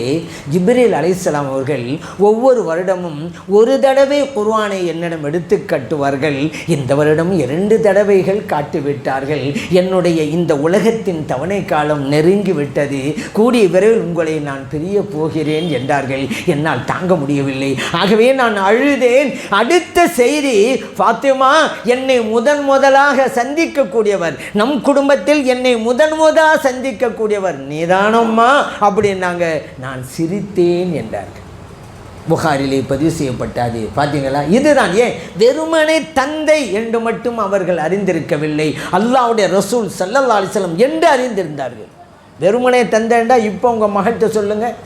ஜிப்ரீல் அலைஹிஸ்ஸலாம் அவர்கள் ஒவ்வொரு ஒவ்வொரு வருடமும் ஒரு தடவை குர்ஆனை என்னிடம் எடுத்து கட்டுவார்கள். இந்த வருடம் 2 தடவைகள் காட்டிவிட்டார்கள். என்னுடைய இந்த உலகத்தின் தவணை காலம் நெருங்கி விட்டது, கூடிய விரைவில் உங்களை நான் பிரிய போகிறேன் என்றார்கள். என்னால் தாங்க முடியவில்லை. ஆகவே நான் அழுதேன். அடுத்த செய்தி, ஃபாத்திமா என்னை முதலாக சந்திக்கக்கூடியவர், நம் குடும்பத்தில் என்னை முதலாக சந்திக்கக்கூடியவர் நீதானம்மா அப்படின்னாங்க. நான் சிரித்தேன் என்றார்கள். புகாரிலே பதிவு செய்யப்பட்டது. பார்த்தீங்களா? இதுதான். ஏன் வெறுமனே தந்தை என்று மட்டும் அவர்கள் அறிந்திருக்கவில்லை, அல்லாஹ்வுடைய ரசூல் ஸல்லல்லாஹு அலைஹி வஸல்லம் என்று அறிந்திருந்தார்கள். வெறுமனே தந்தைண்டா இப்போ உங்கள் மகள்கிட்ட சொல்லுங்கள்.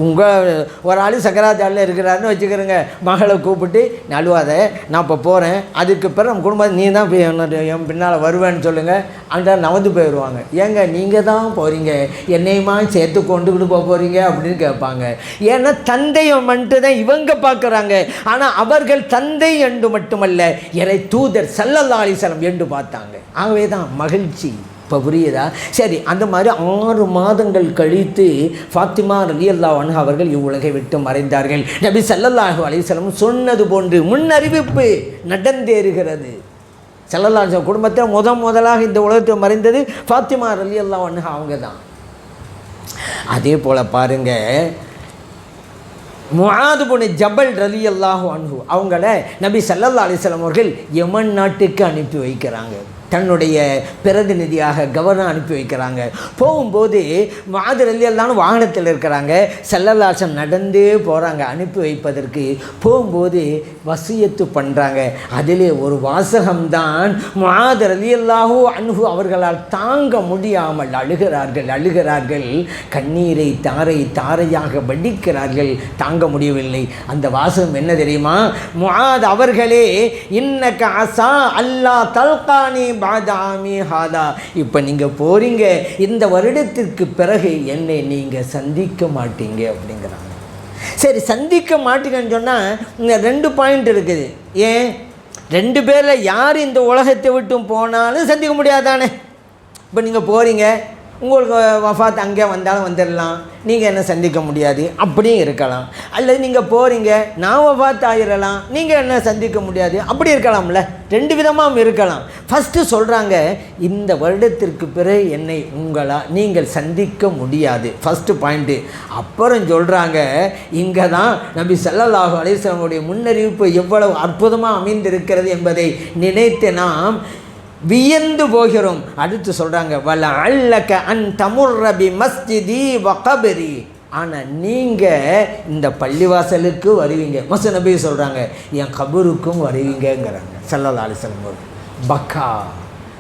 உங்கள் ஒரு ஆள் சக்கராத்தாளில் இருக்கிறாருன்னு வச்சுக்கிறேங்க, மகளை கூப்பிட்டு நழுவாத, நான் இப்போ போகிறேன், அதுக்கு பிறகு நம்ம குடும்பம் நீ தான் என் பின்னால் வருவேன்னு சொல்லுங்கள். அங்கே நவந்து போயிடுவாங்க. ஏங்க நீங்கள் தான் போகிறீங்க, என்னையுமா சேர்த்து கொண்டுக்கிட்டு போகிறீங்க அப்படின்னு கேட்பாங்க. ஏன்னா தந்தையை மட்டும் தான் இவங்க பார்க்குறாங்க. ஆனால் அவர்கள் தந்தை என்று மட்டுமல்ல, இறை தூதர் ஸல்லல்லாஹு அலைஹி வஸல்லம் என்று பார்த்தாங்க. ஆகவே தான் மகிழ்ச்சி. இப்போ புரியுதா? சரி, அந்த மாதிரி 6 மாதங்கள் கழித்து ஃபாத்திமா ரலியல்லாஹு அன்ஹா அவர்கள் இவ்வுலகை விட்டு மறைந்தார்கள். நபி ஸல்லல்லாஹு அலைஹி வஸல்லம் சொன்னது போன்று முன்னறிவிப்பு நடந்தேறுகிறது. ஸல்லல்லாஹு அலைஹி வஸல்லம் குடும்பத்தில் முதலாக இந்த உலகத்தை மறைந்தது ஃபாத்திமா ரலியல்லாஹு அன்ஹா அவங்க தான். அதே போல் பாருங்கள், முஆத் இப்னு ஜபல் ரலியல்லாஹு அன்ஹு அவங்கள நபி ஸல்லல்லாஹு அலைஹி வஸல்லம் அவர்கள் யமன் நாட்டுக்கு அனுப்பி வைக்கிறாங்க. தன்னுடைய பிரதிநிதியாக கவர்னர் அனுப்பி வைக்கிறாங்க. போகும்போது முஆத் ரலியல்லாஹு வாகனத்தில் இருக்கிறாங்க. ஸல்லல்லாஹு அலைஹி வஸல்லம் நடந்தே போகிறாங்க. அனுப்பி வைப்பதற்கு போகும்போது வசியத்து பண்ணுறாங்க. அதிலே ஒரு வாசகம்தான் முஆத் ரலியல்லாஹு அன்ஹு அவர்களால் தாங்க முடியாமல் அழுகிறார்கள். கண்ணீரை தாரையாக வடிக்கிறார்கள். தாங்க முடியவில்லை. அந்த வாசகம் என்ன தெரியுமா? முஆத் அவர்களே, இன்னக அஸா அல்லா தல்கானி பாதாமி ஹாதா, இப்போ நீங்கள் போகிறீங்க, இந்த வருடத்திற்கு பிறகு என்னை நீங்கள் சந்திக்க மாட்டீங்க அப்படிங்கிறாங்க. சரி, சந்திக்க மாட்டீங்கன்னு சொன்னால் இங்கே 2 பாயிண்ட் இருக்குது. ஏன் 2 பேரில் யார் இந்த உலகத்தை விட்டு போனாலும் சந்திக்க முடியாதானே? இப்போ நீங்கள் போகிறீங்க, உங்களுக்கு வஃபாத் அங்கே வந்தாலும் வந்துடலாம், நீங்கள் என்ன சந்திக்க முடியாது, அப்படியும் இருக்கலாம். அல்லது நீங்கள் போகிறீங்க, நான் வஃபாத் ஆகிடலாம், நீங்கள் என்ன சந்திக்க முடியாது, அப்படி இருக்கலாம்ல. 2 விதமாகவும் இருக்கலாம். ஃபஸ்ட்டு சொல்கிறாங்க, இந்த வருடத்திற்கு பிறகு என்னை நீங்கள் சந்திக்க முடியாது, ஃபஸ்ட்டு பாயிண்ட்டு. அப்புறம் சொல்கிறாங்க, இங்கே தான் நபி ஸல்லல்லாஹு அலைஹி வஸல்லம் முன்னறிவிப்பு எவ்வளவு அற்புதமாக அமைந்திருக்கிறது என்பதை நினைத்து நாம் வியந்து போகிறோம். அடுத்து சொல்கிறாங்க, வல அல்லக அன் தமுர்ர பி மஸ்ஜிதி வ கபரி, ஆனால் நீங்கள் இந்த பள்ளிவாசலுக்கு வருவீங்க. மஸ்ஜித் நபி சொல்கிறாங்க, என் கபருக்கும் வருவீங்கங்கிறாங்க ஸல்லல்லாஹு அலைஹி வஸல்லம். பக்கா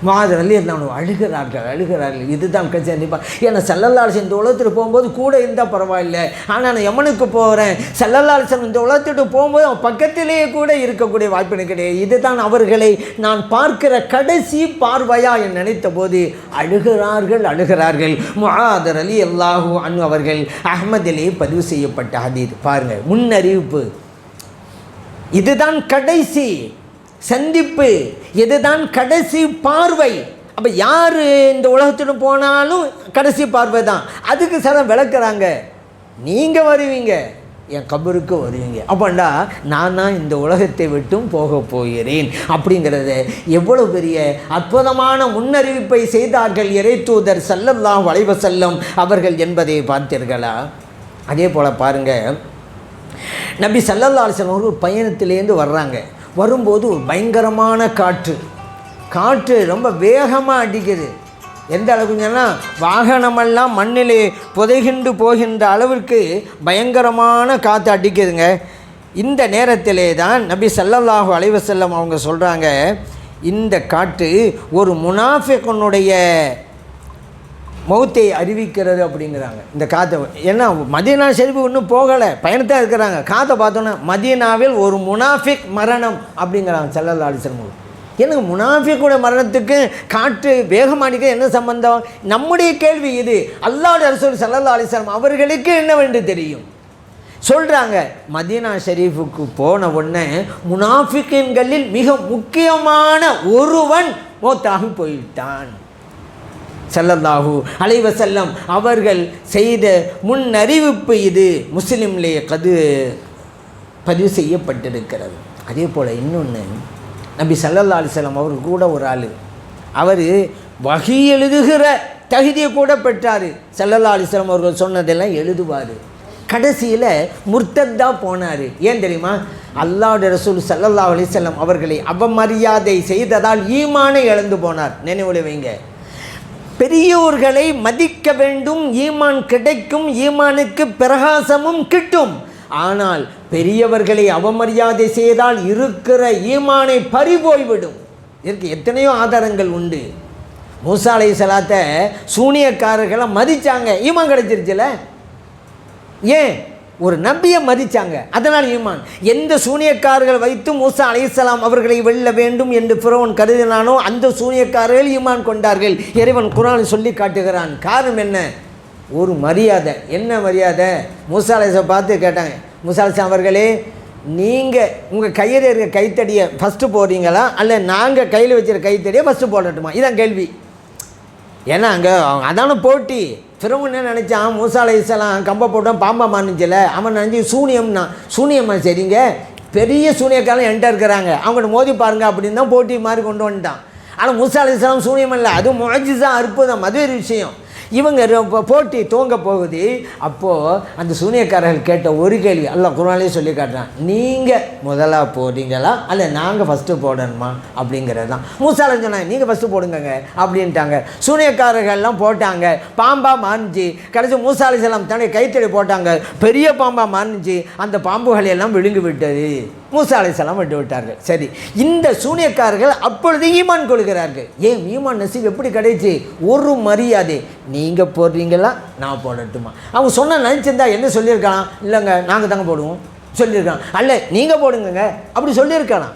முஆத் ரலியல்லாஹு அழுகிறார்கள். இதுதான் கண்டிப்பாக. ஏன்னா ஸல்லல்லாஹு அலைஹி வஸல்லம் இந்த உலகத்துக்கு போகும்போது கூட இருந்தால் பரவாயில்லை, ஆனால் நான் யமனுக்கு போகிறேன், ஸல்லல்லாஹு அலைஹி வஸல்லம் இந்த உலகத்துக்கு போகும்போது அவன் பக்கத்திலேயே கூட இருக்கக்கூடிய வாய்ப்பு எனக்கு கிடையாது. இதுதான் அவர்களை நான் பார்க்கிற கடைசி பார்வையா என்று நினைத்த போது அழுகிறார்கள். முஆத் ரலியல்லாஹு அன்ஹு அவர்கள் அஹ்மதிலே பதிவு செய்யப்பட்ட ஹதீஸ் பாருங்கள், முன்னறிவிப்பு. இதுதான் கடைசி சந்திப்பு, இதுதான் கடைசி பார்வை. அப்போ யார் இந்த உலகத்துடன் போனாலும் கடைசி பார்வை தான். அதுக்கு சில விளக்குறாங்க, நீங்கள் வருவீங்க, என் கபருக்கு வருவீங்க. அப்போண்டா நான் தான் இந்த உலகத்தை விட்டும் போக போகிறேன் அப்படிங்கிறத எவ்வளோ பெரிய அற்புதமான முன்னறிவிப்பை செய்தார்கள் இறை தூதர் ஸல்லல்லாஹு அலைஹி வஸல்லம் அவர்கள் என்பதை பார்த்தீர்களா? அதே போல் பாருங்கள், நபி ஸல்லல்லாஹு அலைஹி வஸல்லம் ஒரு பயணத்திலேருந்து வர்றாங்க. வரும்போது ஒரு பயங்கரமான காற்று ரொம்ப வேகமாக அடிக்குது. எந்த அளவுக்கு சொன்னால் வாகனமெல்லாம் மண்ணிலே புதைகிண்டு போகின்ற அளவிற்கு பயங்கரமான காற்று அடிக்குதுங்க. இந்த நேரத்திலே தான் நபி ஸல்லல்லாஹு அலைஹி வஸல்லம் அவங்க சொல்கிறாங்க, இந்த காற்று ஒரு முனாஃபிக்குனுடைய மௌத்தை அறிவிக்கிறது அப்படிங்கிறாங்க. இந்த காற்றை ஏன்னா மதீனா ஷெரீஃப் இன்னும் போகலை, பயணத்தான் இருக்கிறாங்க. காற்றை பார்த்தோன்னா மதீனாவில் ஒரு முனாஃபிக் மரணம் அப்படிங்கிறாங்க ஸல்லல்லாஹு அலைஹி வஸல்லம். எனக்கு முனாஃபிக்குடைய மரணத்துக்கு காற்று வேகமானிக்க என்ன சம்பந்தம்? நம்முடைய கேள்வி இது. அல்லாஹ்வுடைய ரசூல் ஸல்லல்லாஹு அலைஹி வஸல்லம் அவர்களுக்கு என்னவென்று தெரியும்? சொல்கிறாங்க, மதீனா ஷெரீஃபுக்கு போன உடனே முனாஃபிக்கின்களில் மிக முக்கியமான ஒருவன் மௌத்தாகி போயிட்டான். ஸல்லல்லாஹு அலைஹி வஸல்லம் அவர்கள் செய்த முன்னறிவிப்பு இது. முஸ்லிம்லே பதிவு செய்யப்பட்டிருக்கிறது. அதே போல் இன்னொன்று, நபி ஸல்லல்லாஹு அலைஹி வஸல்லம் அவர் கூட ஒரு ஆள், அவர் வஹி எழுதுகிற தகுதியை கூட பெற்றார். ஸல்லல்லாஹு அலைஹி வஸல்லம் அவர்கள் சொன்னதெல்லாம் எழுதுவார். கடைசியில் முர்த்தத்தாக போனார். ஏன் தெரியுமா? அல்லாஹ்வுடைய ரசூல் ஸல்லல்லாஹு அலைஹி வஸல்லம் அவர்களை அவமரியாதை செய்ததால் ஈமானை இழந்து போனார். நினைவில் வைங்க, பெரியோர்களை மதிக்க வேண்டும், ஈமான் கிடைக்கும், ஈமானுக்கு பிரகாசமும் கிட்டும். ஆனால் பெரியவர்களை அவமரியாதை செய்தால் இருக்கிற ஈமானை பறிபோய்விடும். இதற்கு எத்தனையோ ஆதாரங்கள் உண்டு. மூசா அலைஹிஸ்ஸலாத்தை சூனியக்காரர்களை மதித்தாங்க, ஈமான் கிடைச்சிருச்சுல. ஏன்? ஒரு நபியை மதித்தாங்க, அதனால் ஈமான். எந்த சூனியக்காரர்கள் வைத்து மூசா அலைஹிஸ்ஸலாம் அவர்களை வெல்ல வேண்டும் என்று ஃபிரௌன் கருதினானோ அந்த சூனியக்காரர்கள் ஈமான் கொண்டார்கள். இறைவன் குர்ஆனில் சொல்லி காட்டுகிறான். காரணம் என்ன? ஒரு மரியாதை. என்ன மரியாதை? மூசா அலைஹிஸ்ஸலாம் பார்த்து கேட்டாங்க, மூசா அலைஹிஸ்ஸலாம் அவர்களே, நீங்கள் உங்கள் கையில் இருக்கிற கைத்தடியை ஃபஸ்ட்டு போடுறீங்களா, அல்ல நாங்கள் கையில் வச்சுருக்க கைத்தடியை ஃபஸ்ட்டு போடட்டுமா? இதான் கேள்வி. ஏன்னா அங்கே அதான போட்டி. ஃபிரௌன் என்ன நினச்சான்? மூசா அலைஹிஸ்ஸலாம் கம்பை போட்டான், பாம்பா மாறிச்சில்ல. அவன் நினச்சி சூனியம்னா, சூனியம்மா சரிங்க, பெரிய சூனியக்காரன் என்கிட்ட இருக்கிறாங்க, அவங்கள்ட்ட மோதி பாருங்க அப்படின்னு தான் போட்டி மாதிரி கொண்டு வந்துட்டான். ஆனால் மூசா அலைஹிஸ்ஸலாம் சூனியம் இல்லை, அது முஅஜிஸா, அற்புதம், அது ஒரு விஷயம். இவங்க போட்டி துவங்க போகுது. அப்போது அந்த சூனியக்காரர்கள் கேட்ட ஒரு கேள்வி அல்லாஹ் குர்ஆனிலே சொல்லி காட்டுறான். நீங்கள் முதலாக போடுறீங்களா, அல்ல நாங்கள் ஃபஸ்ட்டு போடணுமா அப்படிங்கிறது தான். மூசா அலைஹிஸ்ஸலாம் சொன்னாங்க, நீங்கள் ஃபஸ்ட்டு போடுங்க அப்படின்ட்டாங்க. சூனியக்காரர்கள்லாம் போட்டாங்க, பாம்பா மாறிச்சு. கடைசி மூசா அலைஹிஸ்ஸலாம் தன்னுடைய கைத்தடி போட்டாங்க, பெரிய பாம்பா மாறிச்சு. அந்த பாம்புகளை எல்லாம் விழுங்கி விட்டது. மூசா அலைஹிஸ்ஸலாம் விட்டு விட்டார்கள். சரி, இந்த சூனியக்காரர்கள் அப்பொழுது ஈமான் கொள்கிறார்கள். ஏன் ஈமான் நசீப் எப்படி கிடைச்சி? ஒரு மரியாதை. நீங்கள் போடுறீங்களா, நான் போடட்டுமா? அவங்க சொன்ன நினச்சிருந்தா என்ன சொல்லியிருக்கலாம்? இல்லைங்க நாங்கள் தாங்க போடுவோம் சொல்லியிருக்கான். அல்ல நீங்கள் போடுங்க அப்படி சொல்லியிருக்கலாம்.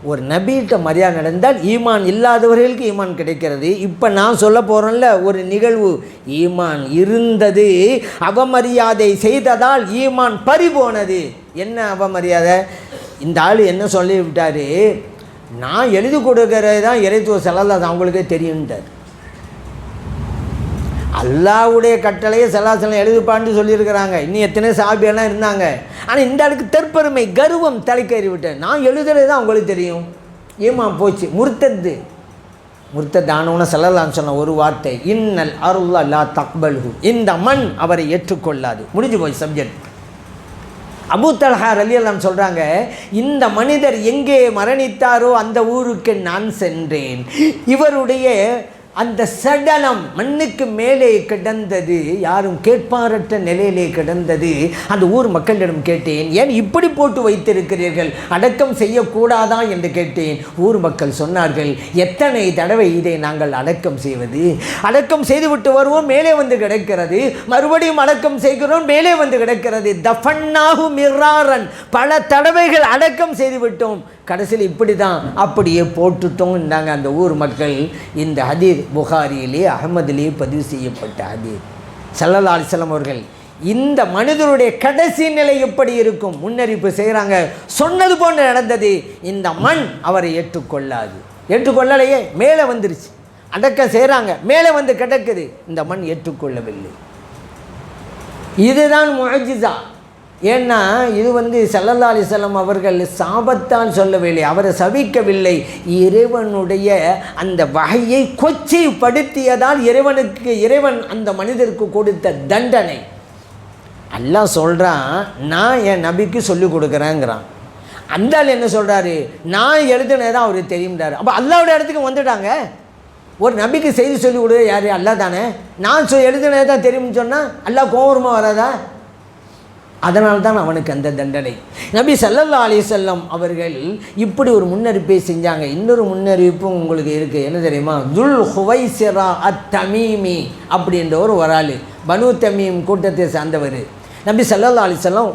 ஒரு நபிகிட்ட மரியாதை நடந்தால் ஈமான் இல்லாதவர்களுக்கு ஈமான் கிடைக்கிறது. இப்போ நான் சொல்ல போகிறேன்ல ஒரு நிகழ்வு, ஈமான் இருந்தது, அவமரியாதை செய்ததால் ஈமான் பறிபோனது. என்ன அவமரியாதை? இந்த ஆள் என்ன சொல்லிவிட்டார்? நான் எழுதி கொடுக்கறது தான் இறைத்துவ ஸல்லல்லாஹு அவங்களுக்கே தெரியும்ட்டார். அல்லாஹ்வுடைய கட்டளையை ஸல்லல்லாஹு எழுதுப்பான்னு சொல்லியிருக்கிறாங்க. இன்னும் எத்தனை சஹாபியெல்லாம் இருந்தாங்க. ஆனால் இந்த ஆளுக்கு தெற்பெருமை, கர்வம் தலைக்கேறி விட்டேன். நான் எழுதுறது தான் அவங்களுக்கு தெரியும். ஈமான் போச்சு. முர்த்தத் ஆனவன ஸல்லல்லாஹு சொன்ன ஒரு வார்த்தை, இன்னல் அருள லா தக்பல்ஹு, இந்த மண் அவரை ஏற்றுக்கொள்ளாது. முடிஞ்சு போய் சப்ஜெக்ட். அபூ தல்ஹா ரலியல்லாஹு சொல்கிறாங்க, இந்த மனிதர் எங்கே மரணித்தாரோ அந்த ஊருக்கு நான் சென்றேன். இவருடைய அந்த சடலம் மண்ணுக்கு மேலே கிடந்தது, யாரும் கேட்பாரற்ற நிலையிலே கிடந்தது. அந்த ஊர் மக்களிடம் கேட்டேன், ஏன் இப்படி போட்டு வைத்திருக்கிறீர்கள், அடக்கம் செய்யக்கூடாதா என்று கேட்டேன். ஊர் மக்கள் சொன்னார்கள், எத்தனை தடவை இதை நாங்கள் அடக்கம் செய்வது? அடக்கம் செய்துவிட்டு வருவோம், மேலே வந்து கிடக்கிறது. மறுபடியும் அடக்கம் செய்கிறோம், மேலே வந்து கிடக்கிறது. தஃபன்னாஹு மிர்ராரன், பல தடவைகள் அடக்கம் செய்துவிட்டோம், கடைசியில் இப்படி தான், அப்படியே போட்டுட்டோம்னாங்க அந்த ஊர் மக்கள். இந்த ஹதீஸ் புகாரியிலே அஹ்மதிலே பதிவு செய்யப்பட்ட ஹதீஸ். ஸல்லல்லாஹு அலைஹி வஸல்லம் அவர்கள் இந்த மனிதருடைய கடைசி நிலை எப்படி இருக்கும் முன்னறிவிப்பு செய்கிறாங்க. சொன்னது போன்று நடந்தது. இந்த மண் அவரை ஏற்றுக்கொள்ளாது. ஏற்றுக்கொள்ளலையே, மேலே வந்துருச்சு. அடக்கம் செய்கிறாங்க, மேலே வந்து கிடக்குது. இந்த மண் ஏற்றுக்கொள்ளவில்லை. இதுதான் முஅஜிஸா. ஏன்னா இது ஸல்லல்லாஹு அலைஹி வஸல்லம் அவர்கள் சாபத்தான் சொல்லவில்லை, அவரை சபிக்கவில்லை. இறைவனுடைய அந்த வகையை கொச்சைப்படுத்தியதால் இறைவன் அந்த மனிதருக்கு கொடுத்த தண்டனை. அல்லாஹ் சொல்கிறான், நான் என் நபிக்கு சொல்லிக் கொடுக்குறேங்கிறான். அந்த ஆள் என்ன சொல்கிறாரு? நான் எழுதுனதான் அவருக்கு தெரியும்டாரு. அப்போ அல்லாஹ்வுடைய இடத்துக்கு வந்துட்டாங்க. ஒரு நபிக்கு செய்தி சொல்லிக் கொடுக்குறது யார்? அல்லாஹ் தானே. நான் எழுதுனது தான் தெரியும்னு சொன்னால் அல்லாஹ் கோபமாக வராதா? அதனால் தான் அவனுக்கு அந்த தண்டனை. நபி ஸல்லல்லாஹு அலைஹி வஸல்லம் அவர்கள் இப்படி ஒரு முன்னறிவிப்பை செஞ்சாங்க. இன்னொரு முன்னறிவிப்பும் உங்களுக்கு இருக்குது. என்ன தெரியுமா? துல் ஹுவைசிரா அத்-தமீமி அப்படின்ற ஒரு ஆள், பனு தமீம் கூட்டத்தை சார்ந்தவர். நபி ஸல்லல்லாஹு அலைஹி வஸல்லம்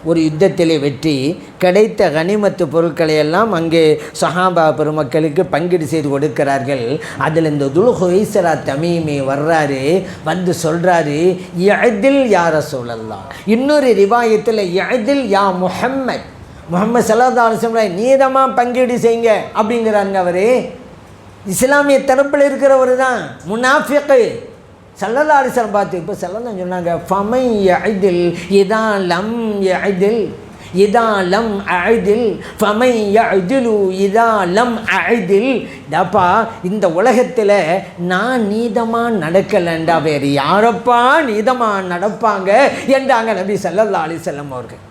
ஒரு யுத்தத்திலே வெற்றி கிடைத்த கனிமத்து பொருட்களை எல்லாம் அங்கே சஹாபா பெருமக்களுக்கு பங்கீடு செய்து கொடுக்கிறார்கள். அதில் இந்த துல் ஹுவைசிரா தமீமி வர்றாரு, வந்து சொல்கிறாரு, யஅதில் யா ரசூலல்லாஹ். இன்னொரு ரிவாயத்தில் யஅதில் யா முஹம்மத் ஸல்லல்லாஹு அலைஹி வஸல்லம் நீதமாக பங்கீடு செய்யுங்க அப்படிங்கிறாங்க. அவர் இஸ்லாமிய தரப்பில் இருக்கிறவர் தான், முனாஃபிக். ஸல்லல்லாஹு அலைஹி வஸல்லம் பார்த்து இப்போ ஸல்லல்லாஹு சொன்னாங்க, ஃபமை யஅதில் இதா லம் யஅதில், இதாலம் அழிதில் ஃபமை யஅதிலு இதாலம் அழிதில். டப்பா இந்த உலகத்தில் நான் நீதமாக நடக்கலைண்டா வேறு யாரப்பா நீதமாக நடப்பாங்க என்றாங்க நபி ஸல்லல்லாஹு அலைஹி வஸல்லம் அவர்கள்.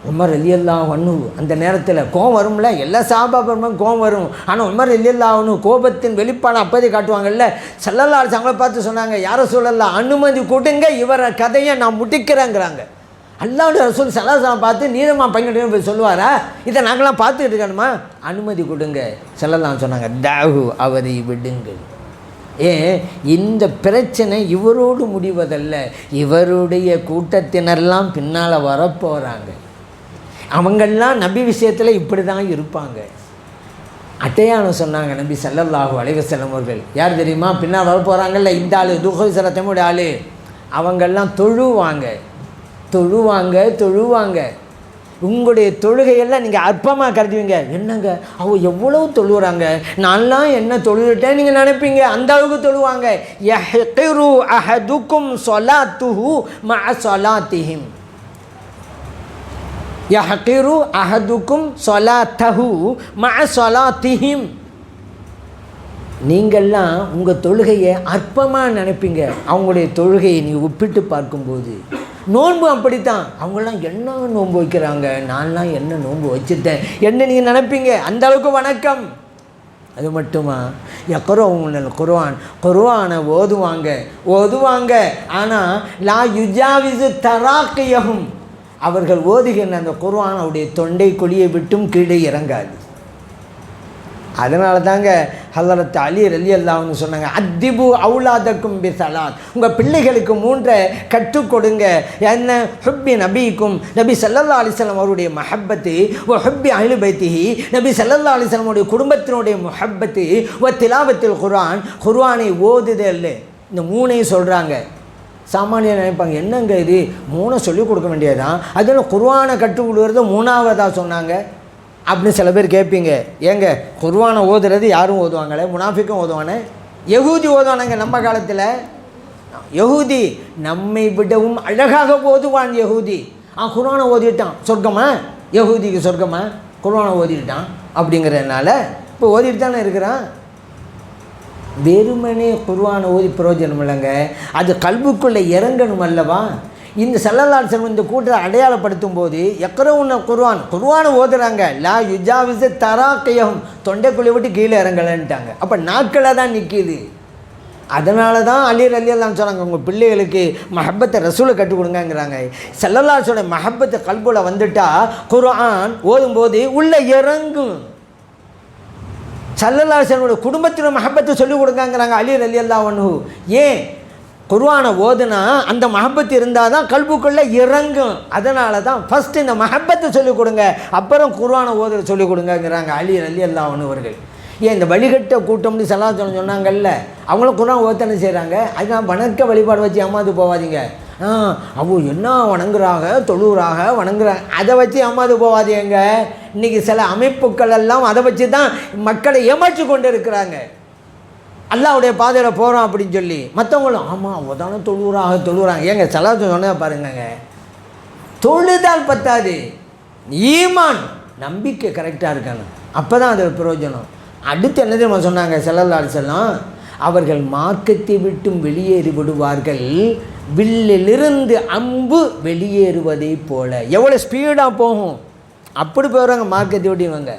உமர் ரலியல்லாஹு அன்ஹு அந்த நேரத்தில் கோபம் வரும்ல, எல்லா சஹாபாக்களுக்கும் கோபம் வரும். ஆனால் உமர் ரலியல்லாஹு அன்ஹு கோபத்தின் வெளிப்பாடு அப்போதே காட்டுவாங்கல்ல. ஸல்லல்லாஹு அலைஹி வஸல்லம் பார்த்து சொன்னாங்க, யா ரசூலல்லாஹ் அனுமதி கொடுங்க, இவரை கதையை நான் முடிக்கிறேங்கிறாங்க. அல்லாஹ்வுடைய ரசூல் ஸல்லல்லாஹு அலைஹி வஸல்லம் பார்த்து நீதமாக பங்கிட்டு போய் சொல்லுவாரா? இதை நாங்களாம் பார்த்துட்டு இருக்கணுமா? அனுமதி கொடுங்க. ஸல்லல்லாஹு அலைஹி சொன்னாங்க, தாஹு அவரை விடுங்கள். ஏன் இந்த பிரச்சனை இவரோடு முடிவதல்ல, இவருடைய கூட்டத்தினரெல்லாம் பின்னால் வரப்போகிறாங்க. அவங்கெல்லாம் நபி விஷயத்தில் இப்படி தான் இருப்பாங்க. அட்டையானம் சொன்னாங்க நபி ஸல்லல்லாஹு அலைஹி வஸல்லம் அவர்கள். யார் தெரியுமா? பின்னால் வர போகிறாங்கல்ல, இந்த ஆள் துஹைசரத்தமுடைய ஆள். அவங்கெல்லாம் தொழுவாங்க. உங்களுடைய தொழுகையெல்லாம் நீங்கள் அற்பமாக கருதுவீங்க. என்னங்க அவ எவ்வளவு தொழுகிறாங்க, நான்லாம் என்ன தொழுகிட்டேன் நீங்கள் நினைப்பீங்க. அந்த அளவுக்கு தொழுவாங்க. யஹ்கிரு அஹதுக்கும் ஸலாத்துஹு மஅ ஸலாத்திஹிம். யஹ்கிரு அஹதுக்கும் ஸலாத்தஹு மஅ ஸலாத்திஹிம். நீங்கள்லாம் உங்கள் தொழுகையை அற்பமாக நினைப்பீங்க அவங்களுடைய தொழுகையை நீங்கள் ஒப்பிட்டு பார்க்கும்போது. நோன்பு அப்படித்தான். அவங்களாம் என்ன நோன்பு வைக்கிறாங்க, நான்லாம் என்ன நோன்பு வச்சுட்டேன் என்ன நீங்கள் நினைப்பீங்க. அந்த அளவுக்கு வணக்கம். அது மட்டுமா? யக்ரவுனல் குர்ஆனை ஓதுவாங்க. ஆனால் லா யுஜாவிசு தராக்கியஹும். அவர்கள் ஓதுகின்ற அந்த குர்ஆன் அவருடைய தொண்டை குழியை விட்டும் கீழே இறங்காது. அதனால தாங்க ஹஸரத் அலி ரலியல்லாஹு அன்ஹு சொன்னாங்க, அத்திபு அவுலாதக்கும் பிஸலாத். உங்கள் பிள்ளைகளுக்கு 3 கற்றுக் கொடுங்க. என்ன? ஹுப்பி நபிக்கும், நபி ஸல்லல்லாஹு அலைஹி வஸல்லம் அவருடைய மஹப்பத்து, வ ஹுப்பி அஹ்லி பைத்திஹி, நபி ஸல்லல்லாஹு அலைஹி வஸல்லம் உடைய குடும்பத்தினுடைய முஹப்பத்து, வ திலாவத்துல் குர்ஆனை ஓதுதல். இந்த 3ஐயும் சொல்கிறாங்க. சாமானியர் நினைப்பாங்க, என்னங்க இது 3 சொல்லிக் கொடுக்க வேண்டியதுதான், அதில் குர்ஆனை கற்றுக் கொடுக்குறது 3ஆவதாக சொன்னாங்க அப்படின்னு சில பேர் கேட்பீங்க. ஏங்க குர்ஆனை ஓதுறது யாரும் ஓதுவாங்களே? முனாஃபிக்கும் ஓதுவானே, யஹூதி ஓதுவானுங்க. நம்ம காலத்தில் யஹூதி நம்மை விடவும் அழகாக ஓதுவான் யஹூதி. குர்ஆனை ஓதிட்டான், சொர்க்கமா? யஹூதிக்கு சொர்க்கமா? குர்ஆனை ஓதிட்டான். அப்படிங்கிறதுனால இப்போ ஓதிட்டு தானே இருக்கிறான். வெறுமனே குர்ஆனை ஓதி பிரயோஜனம் இல்லைங்க, அது கல்புக்குள்ளே இறங்கணும் அல்லவா? இந்த ஸல்லல்லாஹு அலைஹி வஸல்லம் இந்த கூட்டத்தை அடையாளப்படுத்தும் போது யக்ரவுன குர்ஆனை ஓதுறாங்க. லா யுஜாவிசு தராக்கியஹும், தொண்டைக்குள்ளே விட்டு கீழே இறங்கலன்ட்டாங்க. அப்போ நாட்களில் தான் நிற்கிது. அதனால தான் அலி ரலியல்லாஹு அன்ஹு சொன்னாங்க, உங்கள் பிள்ளைகளுக்கு மஹப்பத்தை ரசூலை கற்றுக் கொடுங்கங்கிறாங்க. ஸல்லல்லாஹு அலைஹி வஸல்லம் மஹப்பத்தை கல்புல வந்துட்டா குர்ஆன் ஓதும்போது உள்ளே இறங்கும். ஸல்லல்லாஹு அலைஹி வஸல்லம் குடும்பத்தின் மஹப்பத்தை சொல்லிக் கொடுங்கங்கிறாங்க அலி ரலியல்லாஹு அன்ஹு. ஏன்? குர்ஆனை ஓதுனா அந்த மஹப்பத்து இருந்தால் தான் கல்புக்குள்ளே இறங்கும். அதனால தான் ஃபஸ்ட்டு இந்த மஹப்பத்தை சொல்லிக் கொடுங்க, அப்புறம் குர்ஆனை ஓதுற சொல்லிக் கொடுங்கங்கிறாங்க அலி ரலியல்லாஹு அன்ஹு அவர்கள். ஏன் இந்த வழிகட்ட கூட்டம்னு ஸல்லல்லாஹு அலைஹி வஸல்லம் சொன்னாங்கல்ல, அவங்களும் குர்ஆன் ஓதனை செய்கிறாங்க. அதுதான் வணக்க வழிபாடு வச்சு ஏமாந்து போவாதீங்க. அவங்க என்ன வணங்குறாங்க, வணங்குறாங்க, அதை வச்சு ஏமாந்து போவாதீங்க. இன்றைக்கி சில அமைப்புகள் எல்லாம் அதை வச்சு தான் மக்களை ஏமாற்றி கொண்டு இருக்கிறாங்க. அல்லாஹ்வுடைய பாதையில் போகிறோம் அப்படின்னு சொல்லி மற்றவங்களும் ஆமாம் அவதான தொழுகிறாங்க. ஏங்க ஸலாத்து சொன்னால் பாருங்கங்க, தொழுதால் பத்தாது, ஈமான் நம்பிக்கை கரெக்டாக இருக்கணும், அப்போ தான் அது பிரயோஜனம். அடுத்து என்ன தெரியுமா சொன்னாங்க ஸல்லல்லாஹு அலைஹி வஸல்லம்? அவர்கள் மார்க்கத்தை விட்டும் வெளியேறி விடுவார்கள், வில்லிலிருந்து அம்பு வெளியேறுவதை போல. எவ்வளோ ஸ்பீடாக போகும் அப்படி போகிறாங்க மார்க்கத்தை விட்டு இவங்க.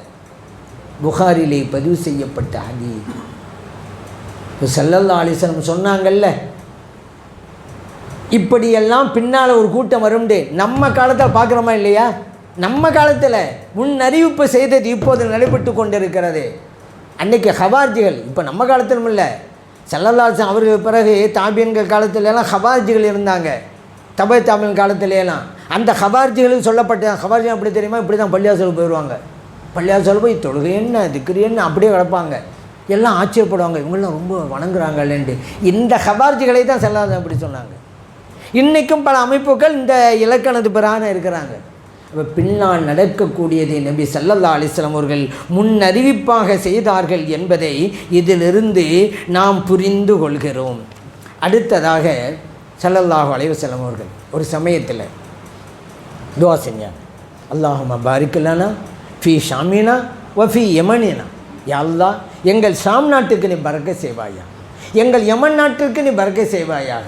புகாரிலே பதிவு செய்யப்பட்ட ஹதீஸ். இப்போ ஸல்லல்லாஹு அலைஹி வஸல்லம் சொன்னாங்கல்ல, இப்படியெல்லாம் பின்னால் ஒரு கூட்டம் வரும்ண்டு. நம்ம காலத்தில் பார்க்குறோமா இல்லையா? நம்ம காலத்தில் முன்னறிவிப்பு செய்தது இப்போது நடைபெற்று கொண்டிருக்கிறது. அன்றைக்கி ஹவார்ஜிகள், இப்போ நம்ம காலத்திலும் இல்லை, ஸல்லல்லாஹு அலைஹி வஸல்லம் அவருக்கு பிறகு தாபியன்கள் காலத்துலலாம் ஹவார்ஜிகள் இருந்தாங்க. தாபியன் காலத்திலலாம் அந்த ஹவார்ஜிகளுக்கு சொல்லப்பட்ட ஹவார்ஜி அப்படி தெரியுமா? இப்படி தான் பள்ளியாசலுக்கு போயிடுவாங்க. பள்ளியாசல் போய் தொழுகை என்ன திக்ரு என்ன அப்படியே கிடப்பாங்க. எல்லாம் ஆச்சரியப்படுவாங்க, இவங்களாம் ரொம்ப வணங்குறாங்கல்லேண்டு. இந்த ஹவார்ஜிகளை தான் ஸல்லல்லாஹு அலைஹி வஸல்லம் அப்படி சொன்னாங்க. இன்றைக்கும் பல அமைப்புகள் இந்த இலக்கணத்து பிறான இருக்கிறாங்க. அப்போ பின்னால் நடக்கக்கூடியதை நபி ஸல்லல்லாஹு அலைஹி வஸல்லம் அவர்கள் முன்னறிவிப்பாக செய்தார்கள் என்பதை இதிலிருந்து நாம் புரிந்து கொள்கிறோம். அடுத்ததாக ஸல்லல்லாஹு அலைஹி வஸல்லம் அவர்கள் ஒரு சமயத்தில் துஆ செஞ்சாங்க. அல்லாஹும்ம பாரிக் லனா ஃபீ ஷாமினா வ ஃபீ யமனினா. யா அல்லாஹ், எங்கள் ஷாம் நாட்டுக்கு நீ பரக்கத் செய்வாயா, எங்கள் யமன் நாட்டிற்கு நீ பரக்கத் செய்வாயா.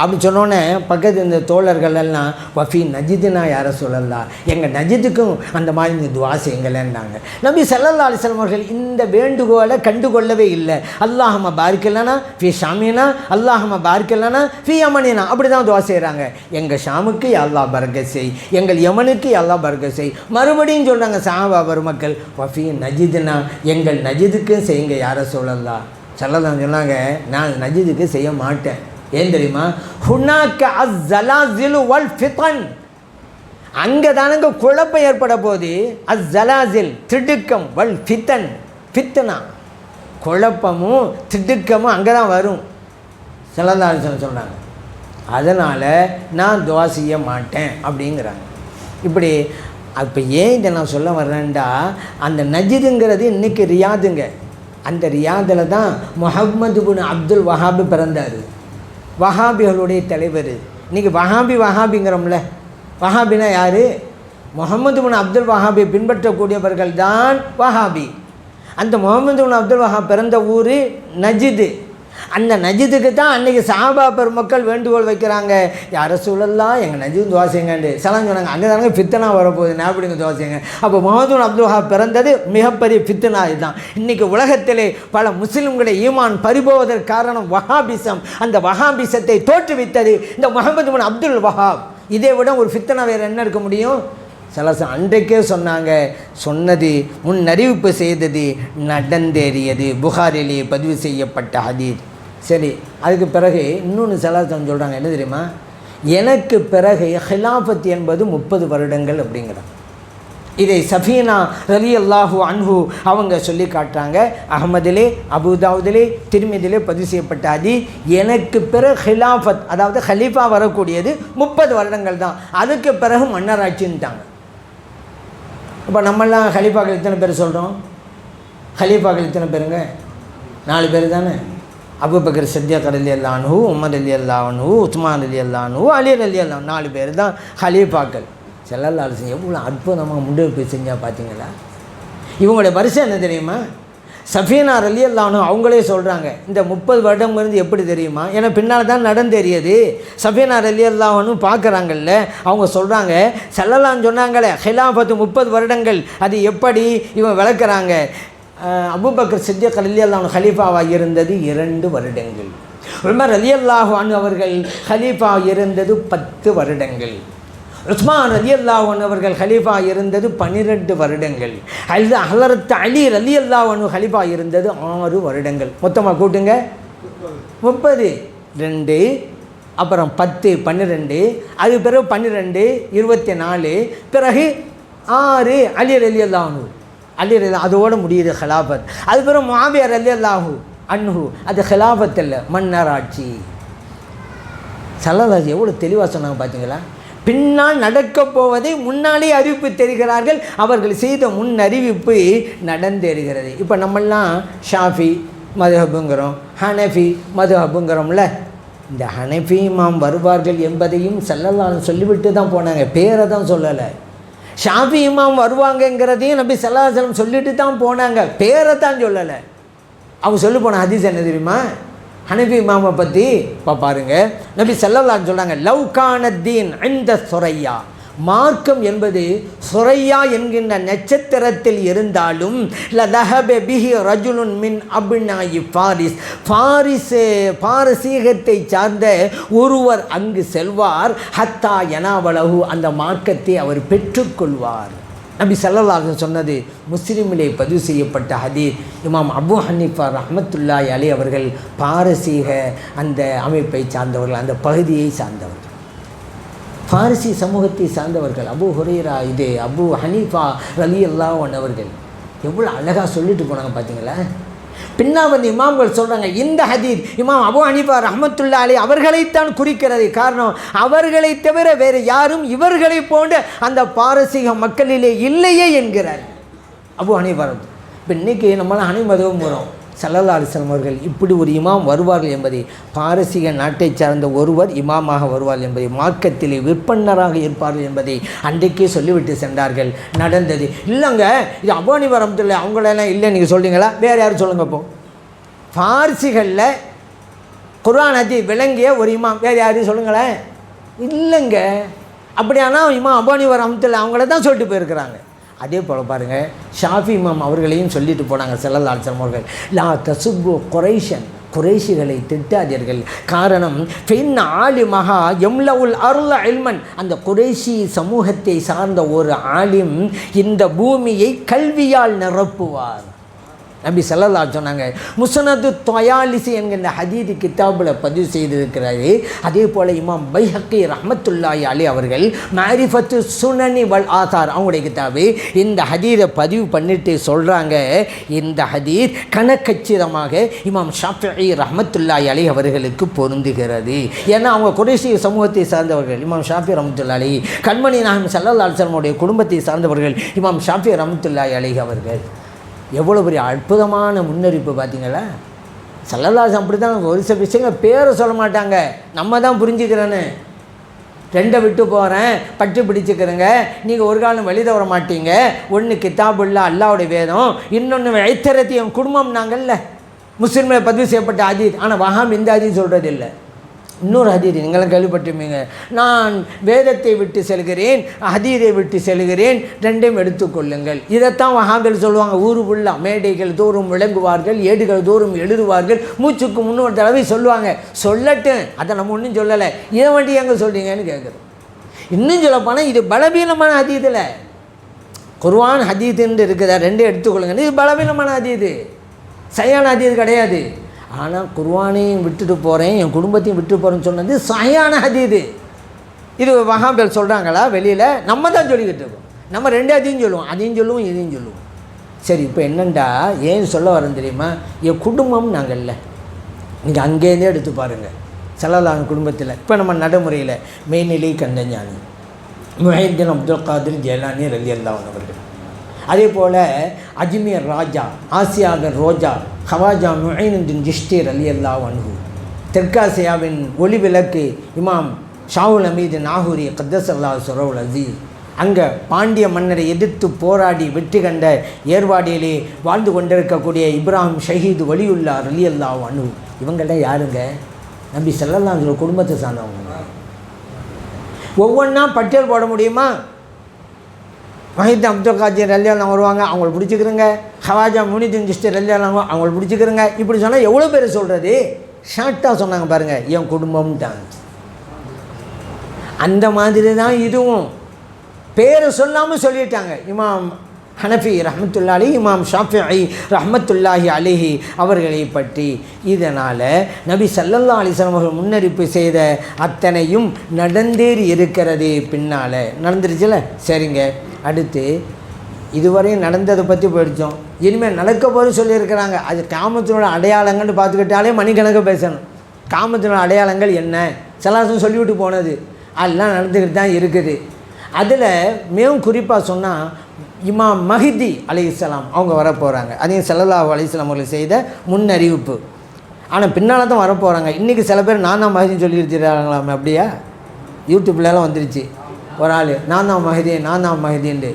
அப்படி சொன்னோன்னே பக்கத்து இந்த தோழர்கள் எல்லாம் வஃபி நஜிதுனா யார சொல்லலாம், எங்கள் நஜிதுக்கும் அந்த மாதிரி இந்த துவா செய்யுங்களேன்னாங்க. நபி ஸல்லல்லாஹு அலைஹி வஸல்லம் அவர்கள் இந்த வேண்டுகோளை கண்டுகொள்ளவே இல்லை. அல்லாஹும்ம பாரிக் லனா ஃபீ ஷாமினா, அல்லாஹும்ம பாரிக் லனா ஃபீ யமனினா, அப்படி தான் துவா செய்கிறாங்க. எங்கள் ஷாமுக்கு யா அல்லாஹ் பரக்கத் செய், எங்கள் யமனுக்கு யா அல்லாஹ் பரக்கத் செய். மறுபடியும் சொல்கிறாங்க சஹாபா பெருமக்கள், வஃபி நஜிதுனா, எங்கள் நஜிதுக்கும் செய்யுங்க யார சொல்லலாம். ஸல்லல்லாஹு சொன்னாங்க, நான் நஜிதுக்கு செய்ய மாட்டேன். ஏன் தெரியுமா, ஹுனாக்க அஸ்ஸலாஸிலு வல் ஃபிதன், அங்கே தானுங்க குழப்பம் ஏற்பட போது. அஸ்ஸலாஸில் திடுக்கம், வல் ஃபிதன் ஃபித்னா குழப்பமும் திடுக்கமும் அங்கே தான் வரும். ஸல்லல்லாஹு அலைஹி வஸல்லம் சொன்னாங்க, அதனால் நான் துவா செய்ய மாட்டேன் அப்படிங்கிறாங்க. இப்படி அப்போ ஏன் இதை நான் சொல்ல வர்றேன்டா, அந்த நஜிதுங்கிறது இன்றைக்கி ரியாதுங்க. அந்த ரியாதில் தான் முஹம்மது பின் அப்துல் வஹாப் பிறந்தார். வஹாபிகளுடைய தலைவர். இன்றைக்கி வஹாபிங்கிறோம்ல, வஹாபினா யார்? முஹம்மது பின் அப்துல் வஹாபை பின்பற்றக்கூடியவர்கள் தான் வஹாபி. அந்த முஹம்மது பின் அப்துல் வஹாப் பிறந்த ஊர் நஜிது. அந்த நஜிதுக்கு தான் அன்றைக்கி சஹாபா பெருமக்கள் வேண்டுகோள் வைக்கிறாங்க, யார ரசூலல்லாஹ் எங்கள் நஜிது துவா செய்யுங்கண்டு. சலாம் சொன்னாங்க, அங்கே தானங்க ஃபித்னா வரப்போகுது, அப்படிங்க துவா செய்யுங்க. அப்போ முஹம்மது பின் அப்துல் வஹாப் பிறந்தது மிகப்பெரிய ஃபித்னா. இதுதான் இன்றைக்கி உலகத்திலே பல முஸ்லிம்களுடைய ஈமான் பறிபோவதற்கு காரணம் வஹாபிசம். அந்த வஹாபிசத்தை தோற்றுவித்தது இந்த முஹம்மது பின் அப்துல் வஹாப். இதை விட ஒரு ஃபித்னா வேறு என்ன இருக்க முடியும்? சலசம் அன்றைக்கே சொன்னாங்க, சொன்னது முன்னறிவிப்பு செய்தது நடந்தேறியது, புகாரிலே பதிவு செய்யப்பட்ட ஹதீஸ். சரி, அதுக்கு பிறகு இன்னொன்று சலாசம் சொல்கிறாங்க, என்ன தெரியுமா, எனக்கு பிறகு ஹிலாஃபத் என்பது 30 வருடங்கள் அப்படிங்கிறாங்க. இதை சஃபீனா ரலியல்லாஹு அன்ஹு அவங்க சொல்லி காட்டுறாங்க. அஹ்மதிலே, அபூதாவுதிலே, திர்மிதிலே பதிவு செய்யப்பட்ட ஹதீஸ். எனக்கு பிறகு ஹிலாஃபத், அதாவது ஹலீஃபா வரக்கூடியது 30 வருடங்கள் தான். அதுக்கு பிறகு மன்னராட்சின்ட்டாங்க. இப்போ நம்மளாம் ஹலீஃபாக்கள் எத்தனை பேர் சொல்கிறோம்? ஹலீஃபாக்கள் எத்தனை பேருங்க? 4 பேர் தானே. அபூபக்கர் சித்திக் ரலியல்லாஹு அன்ஹு, உமர் ரலியல்லாஹு அன்ஹு, உஸ்மான் ரலியல்லாஹு அன்ஹு, அலி ரலியல்லாஹு அன்ஹு, 4 பேர் தான் ஹலீஃபாக்கள். ஸல்லல்லாஹு அலைஹி வஸல்லம் எவ்வளோ அற்புதமாக முன்னெடுப்பு செஞ்சால் பார்த்தீங்களா? இவங்களுடைய வருஷம் என்ன தெரியுமா? சஃபீனா ரலியல்லாஹு அன்ஹா அவங்களே சொல்கிறாங்க, இந்த 30 வருடம் இருந்து எப்படி தெரியுமா, ஏன்னா பின்னால் தான் நடந்தேறியது. சஃபீனா ரலியல்லாஹு அன்ஹா பார்க்குறாங்கல்ல, அவங்க சொல்கிறாங்க, ஸல்லல்லாஹு சொன்னாங்களே ஹிலாஃபத்து 30 வருடங்கள், அது எப்படி இவன் விளக்குறாங்க. அபூபக்கர் சித்திக் ரலியல்லாஹு அன்ஹு ஹலீஃபாவாக இருந்தது 2 வருடங்கள். உமர் ரலியல்லாஹு அன்ஹு அவர்கள் ஹலீஃபா இருந்தது 10 வருடங்கள். உஸ்மான் ரலியல்லாஹு அன்ஹு அவர்கள் ஹலீஃபா இருந்தது 12 வருடங்கள். ஹலரத் அலி ரலியல்லாஹு அன்ஹு ஹலீஃபா இருந்தது 6 வருடங்கள். மொத்தமாக கூட்டுங்க 30, 2, அப்புறம் 10, 12, அது பிறகு 12, 24, பிறகு 6 அலி ரலியல்லாஹு அன்ஹு. அலி ரலி அதோடு முடியுது ஹிலாஃபத். அது பிறகு முஆவியா ரலியல்லாஹு அன்ஹு, அது ஹிலாஃபத் இல்லை, மன்னராட்சி. ஸல்லல்லாஹு எவ்வளோ தெளிவாக சொன்னாங்க பார்த்தீங்களா? பின்னால் நடக்கப் போவதை முன்னாலே அறிவிப்பு தெரிகிறார்கள். அவர்கள் செய்த முன் அறிவிப்பு நடந்தேறுகிறது. இப்போ நம்மெல்லாம் ஷாஃபி மதுஹபுங்கிறோம், ஹனஃபி மதுஹபுங்கிறோம்ல. இந்த ஹனஃபி இமாம் வருவார்கள் என்பதையும் ஸல்லல்லாஹு சொல்லிவிட்டு தான் போனாங்க, பேரை தான் சொல்லலை. ஷாஃபி இமாம் வருவாங்கங்கிறதையும் நபி ஸல்லல்லாஹு அலைஹி வஸல்லம் சொல்லிட்டு தான் போனாங்க, பேரை தான் சொல்லலை. அவங்க சொல்லி போன ஹதீஸ் என்ன தெரியுமா? ஹனஃபி இமாமை பற்றி இப்போ பாருங்கள், நபி ஸல்லல்லாஹு அலைஹி சொல்கிறாங்க, லவ் கானத்தீன் இந்த சுரையா, மார்க்கம் என்பது சுரையா என்கின்ற நட்சத்திரத்தில் இருந்தாலும் லதஹப பிஹி ரஜுலுன் மின் அப்னாயி ஃபாரிஸ், பாரசீகத்தை சார்ந்த ஒருவர் அங்கு செல்வார், ஹத்தா யனாவலஹு, அந்த மார்க்கத்தை அவர் பெற்றுக்கொள்வார். நபி ஸல்லல்லாஹு அலைஹி சொன்னது முஸ்லிமிலே பதிவு செய்யப்பட்ட ஹதீஸ். இமாம் அபூ ஹனீஃபா ரஹ்மத்துல்லாஹி அலைஹி அவர்கள் பாரசீக அந்த அமைப்பை சார்ந்தவர்கள், அந்த பகுதியை சார்ந்தவர்கள், பாரசி சமூகத்தை சார்ந்தவர்கள். அபூ ஹுரைரா, இது அபூ ஹனீஃபா ரலியல்லாஹு அன்ஹு அவர்கள் எவ்வளோ அழகாக சொல்லிட்டு போனாங்க பார்த்தீங்களா? பின்னா வந்து இமாம்கள் சொல்கிறாங்க, இந்த ஹதீஸ் இமாம் அபூ ஹனீஃபா ரஹ்மத்துல்லாஹி அலைஹி அவர்களைத்தான் குறிக்கிறது. காரணம், அவர்களை தவிர வேறு யாரும் இவர்களை போன்ற அந்த பாரசீக மக்களிலே இல்லையே என்கிறார் அபூ ஹனீஃபா. இப்போ இன்றைக்கி நம்மளாம் ஹனீஃப் மதுஹப் போகிறோம், ஸல்லல்லாஹு அலைஹி வஸல்லம் அவர்கள் இப்படி ஒரு இமாம் வருவார்கள் என்பதை, பாரசீக நாட்டை சார்ந்த ஒருவர் இமாமாக வருவார்கள் என்பதை, மார்க்கத்திலே விற்பன்னராக இருப்பார்கள் என்பதை அன்றைக்கே சொல்லிவிட்டு சென்றார்கள். நடந்தது இல்லைங்க. இது அபூ ஹனீஃபா ரஹ்மத்துல்லாஹி அவங்களெல்லாம் இல்லை நீங்கள் சொல்கிறீங்களா? வேறு யாரும் சொல்லுங்க. இப்போ ஃபார்சிகளில் குர்ஆன் ஹதீஸ் விளங்கிய ஒரு இமாம் வேறு யாரையும் சொல்லுங்களேன். இல்லைங்க. அப்படியானா இமாம் அபூ ஹனீஃபா ரஹ்மத்துல்லாஹி அவங்கள தான் சொல்லிட்டு போயிருக்கிறாங்க. அதே போல் பாருங்கள், ஷாஃபி இமாம் அவர்களையும் சொல்லிட்டு போனாங்க ஸல்லல்லாஹு அலைஹி வஸல்லம் அவர்கள், லா தசுப்பு குரைஷன், குறைஷிகளை திட்டாதீர்கள். காரணம், ஃபைன் ஆலிமஹா எம்லவுல் அர்ல இல்மன், அந்த குறைஷி சமூகத்தை சார்ந்த ஒரு ஆலிம் இந்த பூமியை கல்வியால் நிரப்புவார். நபி ஸல்லல்லாஹு அலைஹி சொன்னாங்க. முஸ்னது தொயாலிசி என்கின்ற ஹதீத் கிதாபில் பதிவு செய்திருக்கிறாரு. அதே போல் இமாம் பைஹக்கி ரஹ்மத்துல்லாஹி அலைஹி அவர்கள் மாரிஃபத்து சுனனி வல் ஆசார் அவங்களுடைய கிதாபு இந்த ஹதீதை பதிவு பண்ணிட்டு சொல்கிறாங்க, இந்த ஹதீத் கணக்கச்சிதமாக இமாம் ஷாஃபிஈ ரஹ்மத்துல்லாஹி அலைஹி அவர்களுக்கு பொருந்துகிறது. ஏன்னா அவங்க குறைஷி சமூகத்தை சார்ந்தவர்கள் இமாம் ஷாஃபிஈ ரஹ்மத்துல்லாஹி அலைஹி, கண்மணி நாயகம் ஸல்லல்லாஹு அலைஹி வஸல்லம் குடும்பத்தை சார்ந்தவர்கள் இமாம் ஷாஃபிஈ ரஹ்மத்துல்லாஹி அலைஹி அவர்கள். எவ்வளோ பெரிய அற்புதமான முன்னறிப்பு பார்த்தீங்களா? ஸல்லல்லாஹு அலைஹி வஸல்லம் அப்படி தான் ஒரு சில விஷயங்கள் பேரை சொல்ல மாட்டாங்க, நம்ம தான் புரிஞ்சுக்கிறேன்னு. ரெண்டை விட்டு போகிறேன், பட்டு பிடிச்சிக்கிறேங்க, நீங்கள் ஒரு காலம் வழி தவற மாட்டீங்க. ஒன்று கிதாபுல்லா அல்லாஹ்வுடைய வேதம், இன்னொன்று வைத்தரத்தியம் குடும்பம். நாங்கள்ல முஸ்லிமில் பதிவு செய்யப்பட்ட ஹதீஸ். ஆனால் வஹாம் இந்த ஹதீஸ் சொல்கிறது இல்லை. இன்னொரு ஹதீஸ் நீங்களும் கேள்விப்பட்டிருப்பீங்க, நான் வேதத்தை விட்டு செல்கிறேன், ஹதீரை விட்டு செல்கிறேன், ரெண்டையும் எடுத்துக்கொள்ளுங்கள். இதைத்தான் வஹாபிகள் சொல்லுவாங்க. ஊரு ஃபுல்லாக மேடைகள் தோறும் விளங்குவார்கள், ஏடுகள் தோறும் எழுதுவார்கள், மூச்சுக்கு முன்னொரு தடவை சொல்லுவாங்க. சொல்லட்டும், அதை நம்ம ஒன்றும் சொல்லலை, இதை வண்டி எங்கே சொல்கிறீங்கன்னு கேட்குறோம். இன்னும் சொல்லப்போனால் இது பலவீனமான ஹதீஸில் குர்ஆன் ஹதீஸுன்னு இருக்குதா, ரெண்டும் எடுத்துக்கொள்ளுங்க. இது பலவீனமான ஹதீஸ், சரியான ஹதீஸ் கிடையாது. ஆனால் குர்ஆனையும் விட்டுட்டு போகிறேன், என் குடும்பத்தையும் விட்டு போகிறேன்னு சொன்னது சஹீஹான ஹதீஸ். இது வஹாபிகள் சொல்கிறாங்களா வெளியில்? நம்ம தான் சொல்லிக்கிட்டு இருக்கோம். நம்ம ரெண்டு அதையும் சொல்லுவோம், அதையும் சொல்லுவோம், இதையும் சொல்லுவோம். சரி, இப்போ என்னண்டா ஏன் சொல்ல வரேன் தெரியுமா? என் குடும்பம் நாங்கள்ல, நீங்கள் அங்கேருந்தே எடுத்து பாருங்கள். ஸல்லல்லாஹு குடும்பத்தில் இப்போ நம்ம நடைமுறையில் மெய்நிலை கண்டஞானி முஹைதீன் அப்துல் காதிர் ஜெயலானி ரலியல்லாஹு அன்ஹு அவர்கள், அதே போல் அஜ்மீர் ராஜா ஆசியாவின் ரோஜா ஹவாஜா முஈனுddin சிஷ்தி ரலியல்லாஹு அன்ஹு, தெற்காசியாவின் ஒளி விளக்கு இமாம் ஷாவுல் அமீது நாகூரி கத்தஸல்லாஹு ஸரவுல் அஸீஸ், அங்கே பாண்டிய மன்னரை எதிர்த்து போராடி வெற்றி கண்ட ஏர்வாடியிலே வாழ்ந்து கொண்டிருக்கக்கூடிய இப்ராஹிம் ஷஹீது வலியுல்லா ரலியல்லாஹு அன்ஹு, இவங்கள்ட்ட யாருங்க? நபி ஸல்லல்லாஹு அலைஹி வஸல்லம் குடும்பத்தை சார்ந்தவங்க. ஒவ்வொன்றா பட்டியல் போட முடியுமா? முஹைதீன் அப்துல் காதிர் ரலியல்லாஹு வருவாங்க, அவங்கள பிடிச்சிக்கிறங்க. ஹவாஜா முஹைதீன் சிஷ்தி ரலியல்லாஹு அவங்கள பிடிச்சிக்கிறங்க. இப்படி சொன்னால் எவ்வளோ பேர் சொல்கிறது? ஷார்ட்டாக சொன்னாங்க பாருங்கள், என் குடும்பம் தான். அந்த மாதிரி தான் இதுவும் பேரை சொல்லாமல் சொல்லிட்டாங்க. இமாம் ஹனஃபி ரஹ்மத்துல்லாஹி அலைஹி, இமாம் ஷாஃபிஈ ரஹ்மத்துல்லாஹி அலைஹி அவர்களை பற்றி. இதனால் நபி ஸல்லல்லாஹு அலைஹி வஸல்லம் அவர்கள் முன்னறிப்பு செய்த அத்தனையும் நடந்தேறி இருக்கிறது. பின்னால் நடந்துருச்சுல. சரிங்க, அடுத்து இதுவரையும் நடந்ததை பற்றி போயிடுச்சோம். இனிமேல் நடக்க போது சொல்லியிருக்கிறாங்க. அது காமத்தினோட அடையாளங்கள்னு பார்த்துக்கிட்டாலே மணிக்கணக்கு பேசணும். காமத்தினோட அடையாளங்கள் என்ன சலாசம் சொல்லிவிட்டு போனது அதெல்லாம் நடந்துக்கிட்டு தான் இருக்குது. அதில் மிகவும் குறிப்பாக சொன்னால் இமாம் மஹ்தி அலைஹிஸ்ஸலாம் அவங்க வரப்போகிறாங்க. அதையும் ஸல்லல்லாஹு அலைஹி வஸல்லம் அவர்கள் செய்த முன்னறிவிப்பு. ஆனால் பின்னால் தான் வரப்போகிறாங்க. இன்றைக்கி சில பேர் நான் தான் மஹ்தின்னு சொல்லியிருக்கிறாங்களாமே. அப்படியா? யூடியூப்லலாம் வந்துருச்சு ஒரு ஆள் நான் தான் மஹ்தி நான் தான் மஹ்தின்ட்டு.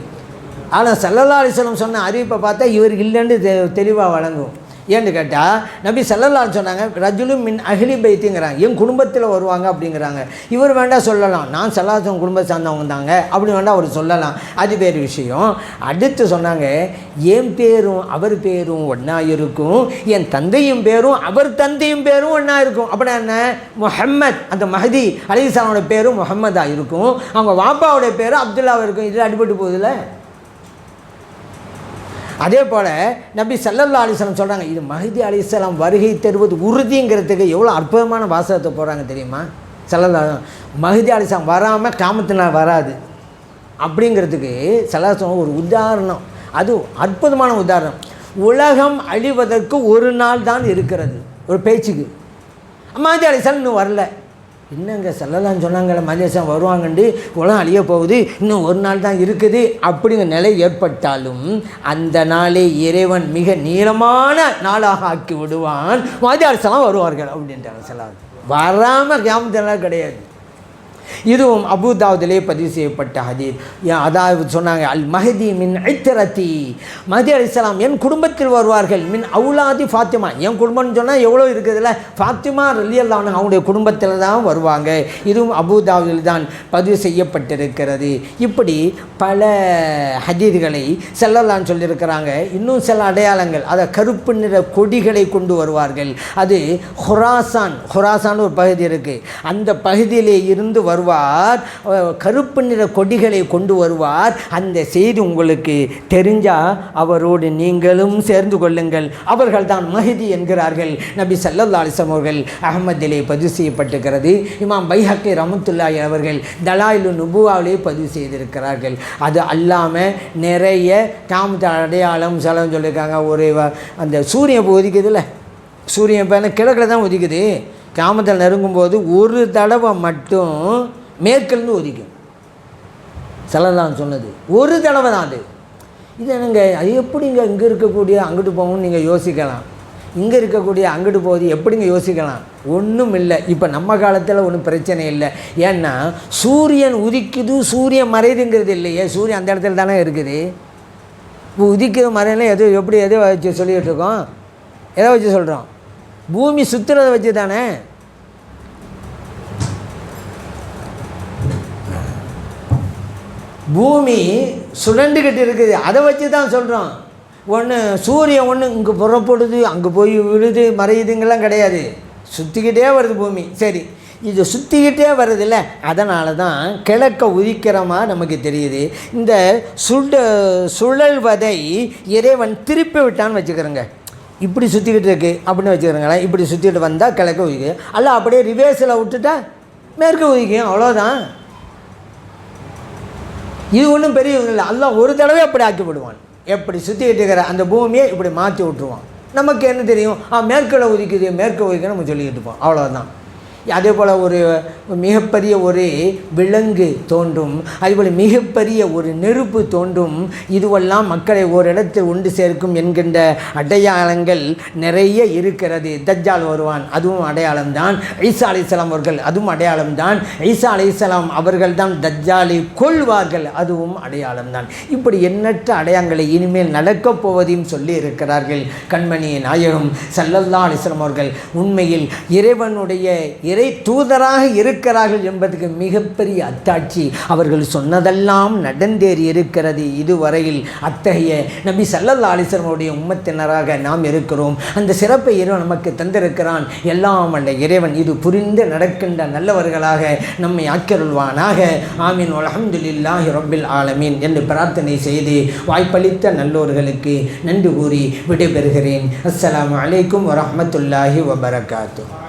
ஆனால் ஸல்லல்லாஹு அலைஹி வஸல்லம் சொன்ன அறிவிப்பை பார்த்தா இவருக்கு இல்லைன்னு தெளிவாக வழங்கும். ஏன்னு கேட்டால் நபி ஸல்லல்லாஹு அலைஹி சொன்னாங்க, ரஜுலும் மின் அஹ்லி பைத்திங்கிறாங்க, என் குடும்பத்தில் வருவாங்க அப்படிங்கிறாங்க. இவர் வேண்டாம் சொல்லலாம், நான் ஸல்லல்லாஹு அலைஹி வஸல்லம் குடும்பத்தை சார்ந்தவங்க தாங்க அப்படி வேண்டாம் அவர் சொல்லலாம், அது வேறு விஷயம். அடுத்து சொன்னாங்க, என் பேரும் அவர் பேரும் ஒன்றா இருக்கும், என் தந்தையும் பேரும் அவர் தந்தையும் பேரும் ஒன்றா இருக்கும். அப்படின்னா என்ன? முஹம்மத், அந்த மஹ்தி அலைஹிஸ்ஸலாமோட பேரும் முஹம்மதாக இருக்கும், அவங்க வாப்பாவுடைய பேரும் அப்துல்லாவாக இருக்கும். இதில் அடிபட்டு போகுதுல்ல. அதே போல் நபி ஸல்லல்லாஹு அலைஹி வஸல்லம் சொல்கிறாங்க, இது மஹ்தி அலைஹிஸ்ஸலாம் வருகை தருவது உறுதிங்கிறதுக்கு எவ்வளோ அற்புதமான வாசகத்தை போடுறாங்க தெரியுமா? ஸல்லல்லாஹு மஹ்தி அலைஹிஸ்ஸலாம் வராமல் கியாமத்தினால் வராது அப்படிங்கிறதுக்கு ஸல்லல்லாஹு ஒரு உதாரணம், அது அற்புதமான உதாரணம். உலகம் அழிவதற்கு ஒரு நாள் தான் இருக்கிறது ஒரு பேச்சுக்கு. மஹ்தி அலைஹிஸ்ஸலாம் இன்னும் வரல. என்னங்க ஸல்லல்லாஹு சொன்னாங்களே மதியம் வருவாங்கண்டு உலகம் அழிய போகுது, இன்னும் ஒரு நாள் தான் இருக்குது அப்படிங்கிற நிலை ஏற்பட்டாலும் அந்த நாளை இறைவன் மிக நீளமான நாளாக ஆக்கி விடுவான், மதியம் வருவார்கள் அப்படின்றாங்க. ஸல்லல்லாஹு வராமல் கியாமத் கிடையாது. இதுவும் அபூதாவுதிலே பதிவு செய்யப்பட்ட ஹதீஸ். அதாவது சொன்னாங்க, அல் மஹதி மின் இத்ரதி, மஹதி அலைஹிஸ்ஸலாம் என் குடும்பத்தில் வருவார்கள், மின் அவுலாதி ஃபாத்திமா, என் குடும்பம்னு சொன்னால் எவ்வளோ இருக்குதுல்ல, ஃபாத்திமா ரலியல்லாஹு அன்ஹா அவங்களுடைய குடும்பத்தில் தான் வருவாங்க. இதுவும் அபூதாவுதில் தான் பதிவு செய்யப்பட்டிருக்கிறது. இப்படி பல ஹதீஸ்களை ஸல்லல்லாஹு சொல்லியிருக்கிறாங்க. இன்னும் சில அடையாளங்கள், அதை கருப்பு நிற கொடிகளை கொண்டு வருவார்கள். அது ஹுராசான் ஒரு பகுதி இருக்குது, அந்த பகுதியிலே இருந்து வருவார், கருப்பு நிற கொடிகளை கொண்டு வருவார். அந்த செய்தி உங்களுக்கு தெரிஞ்சால் அவரோடு நீங்களும் சேர்ந்து கொள்ளுங்கள். அவர்கள் தான் மஹதி என்கிறார்கள் நபி ஸல்லல்லாஹு அலைஹி வஸல்லம் அவர்கள். அஹ்மதிலே பதிவு செய்யப்பட்டிருக்கிறது. இமாம் பைஹக்கி ரஹ்மத்துல்லாஹி அவர்கள் தலாயிலுன் நுபுவாவிலே பதிவு செய்திருக்கிறார்கள். அது அல்லாமல் நிறைய கியாமத் அடையாளம் செலவு சொல்லியிருக்காங்க. ஒரு அந்த சூரியன் இப்போ உதிக்குதுல்ல, சூரியன் இப்போ கிழக்கில் தான் உதிக்குது. கியாமத்தில் நெருங்கும்போது ஒரு தடவை மட்டும் மேற்கிலிருந்து ஒதிக்கும். ஸல்லல்லாஹு சொன்னது ஒரு தடவை தான் அது. இது என்னங்க, அது எப்படிங்க இங்கே இருக்கக்கூடிய அங்கிட்டு போகணும்னு நீங்கள் யோசிக்கலாம், இங்கே இருக்கக்கூடிய அங்கிட்டு போகுது எப்படிங்க யோசிக்கலாம்? ஒன்றும் இல்லை. இப்போ நம்ம காலத்தில் ஒன்றும் பிரச்சனை இல்லை. ஏன்னா சூரியன் உதிக்குது சூரியன் மறையுதுங்கிறது இல்லையே, சூரியன் அந்த இடத்துல தானே இருக்குது. இப்போ உதிக்குது மறையெல்லாம் எதை வச்சு சொல்லிகிட்டு இருக்கோம், எதை வச்சு சொல்கிறோம்? பூமி சுற்றுறதை வச்சு தானே. பூமி சுழண்டுக்கிட்டு இருக்குது, அதை வச்சு தான் சொல்கிறோம். ஒன்று சூரியன் ஒன்று இங்கே புறப்படுது அங்கே போய் விழுது மறையுதுங்கெல்லாம் கிடையாது, சுற்றிக்கிட்டே வருது பூமி. சரி, இது சுற்றிக்கிட்டே வருதில்ல, அதனால தான் கிழக்க உதிக்கிறமாக நமக்கு தெரியுது. இந்த சுழல்வதை இறைவன் திருப்பி விட்டான்னு வச்சுக்கிறோங்க. இப்படி சுற்றிக்கிட்டு இருக்கு அப்படின்னு வச்சுக்கிறோங்களேன். இப்படி சுற்றிட்டு வந்தால் கிழக்க உதிக்கும், அல்ல அப்படியே ரிவேர்ஸில் விட்டுட்டா மேற்கு உதிக்கும், அவ்வளோதான். இது ஒன்றும் பெரிய இல்லை. அல்லாஹ் ஒரு தடவை அப்படி ஆக்கி விடுவான். எப்படி சுற்றிக்கிட்டு இருக்கிற அந்த பூமியை இப்படி மாற்றி விட்டுருவான். நமக்கு என்ன தெரியும், மேற்கில் உதிக்குது மேற்கு உதிக்குன்னு நம்ம சொல்லிக்கிட்டு இருப்போம், அவ்வளோதான். அதே போல் ஒரு மிகப்பெரிய ஒரு விலங்கு தோன்றும், அதேபோல் மிகப்பெரிய ஒரு நெருப்பு தோன்றும். இதுவெல்லாம் மக்களை ஓரிடத்தில் ஒன்று சேர்க்கும் என்கின்ற அடையாளங்கள் நிறைய இருக்கிறது. தஜ்ஜால் வருவான், அதுவும் அடையாளம்தான். ஈசா அலைஹிஸ்ஸலாம் அவர்கள், அதுவும் அடையாளம்தான். ஈசா அலைஹிஸ்ஸலாம் அவர்கள் தான் தஜ்ஜாலை கொல்வார்கள், அதுவும் அடையாளம்தான். இப்படி எண்ணற்ற அடையாளங்களை இனிமேல் நடக்கப் போவதையும் சொல்லி இருக்கிறார்கள் கண்மணி நாயகம் ஸல்லல்லாஹு அலைஹி வஸல்லம் அவர்கள். உண்மையில் இறைவனுடைய இறை தூதராக இருக்கிறார்கள் என்பதற்கு மிகப்பெரிய அத்தாட்சி. அவர்கள் சொன்னதெல்லாம் நடந்தேறி இருக்கிறது. இதுவரையில் அத்தகைய நபி ஸல்லல்லாஹு அலைஹி வஸல்லம் உடைய உம்மத்தினராக நாம் இருக்கிறோம். அந்த சிறப்பை இறைவன் நமக்கு தந்திருக்கிறான். எல்லாம் அல்ல இறைவன் இது புரிந்து நடக்கின்ற நல்லவர்களாக நம்மை ஆக்கிருள்வானாக. ஆமீன். அல்ஹம்துலில்லாஹி ரப்பில் ஆலமீன் என்று பிரார்த்தனை செய்து வாய்ப்பளித்த நல்லோர்களுக்கு நன்றி கூறி விடைபெறுகிறேன். அஸ்ஸலாமு அலைக்கும் வரஹ்மத்துல்லாஹி வபரகாத்துஹு.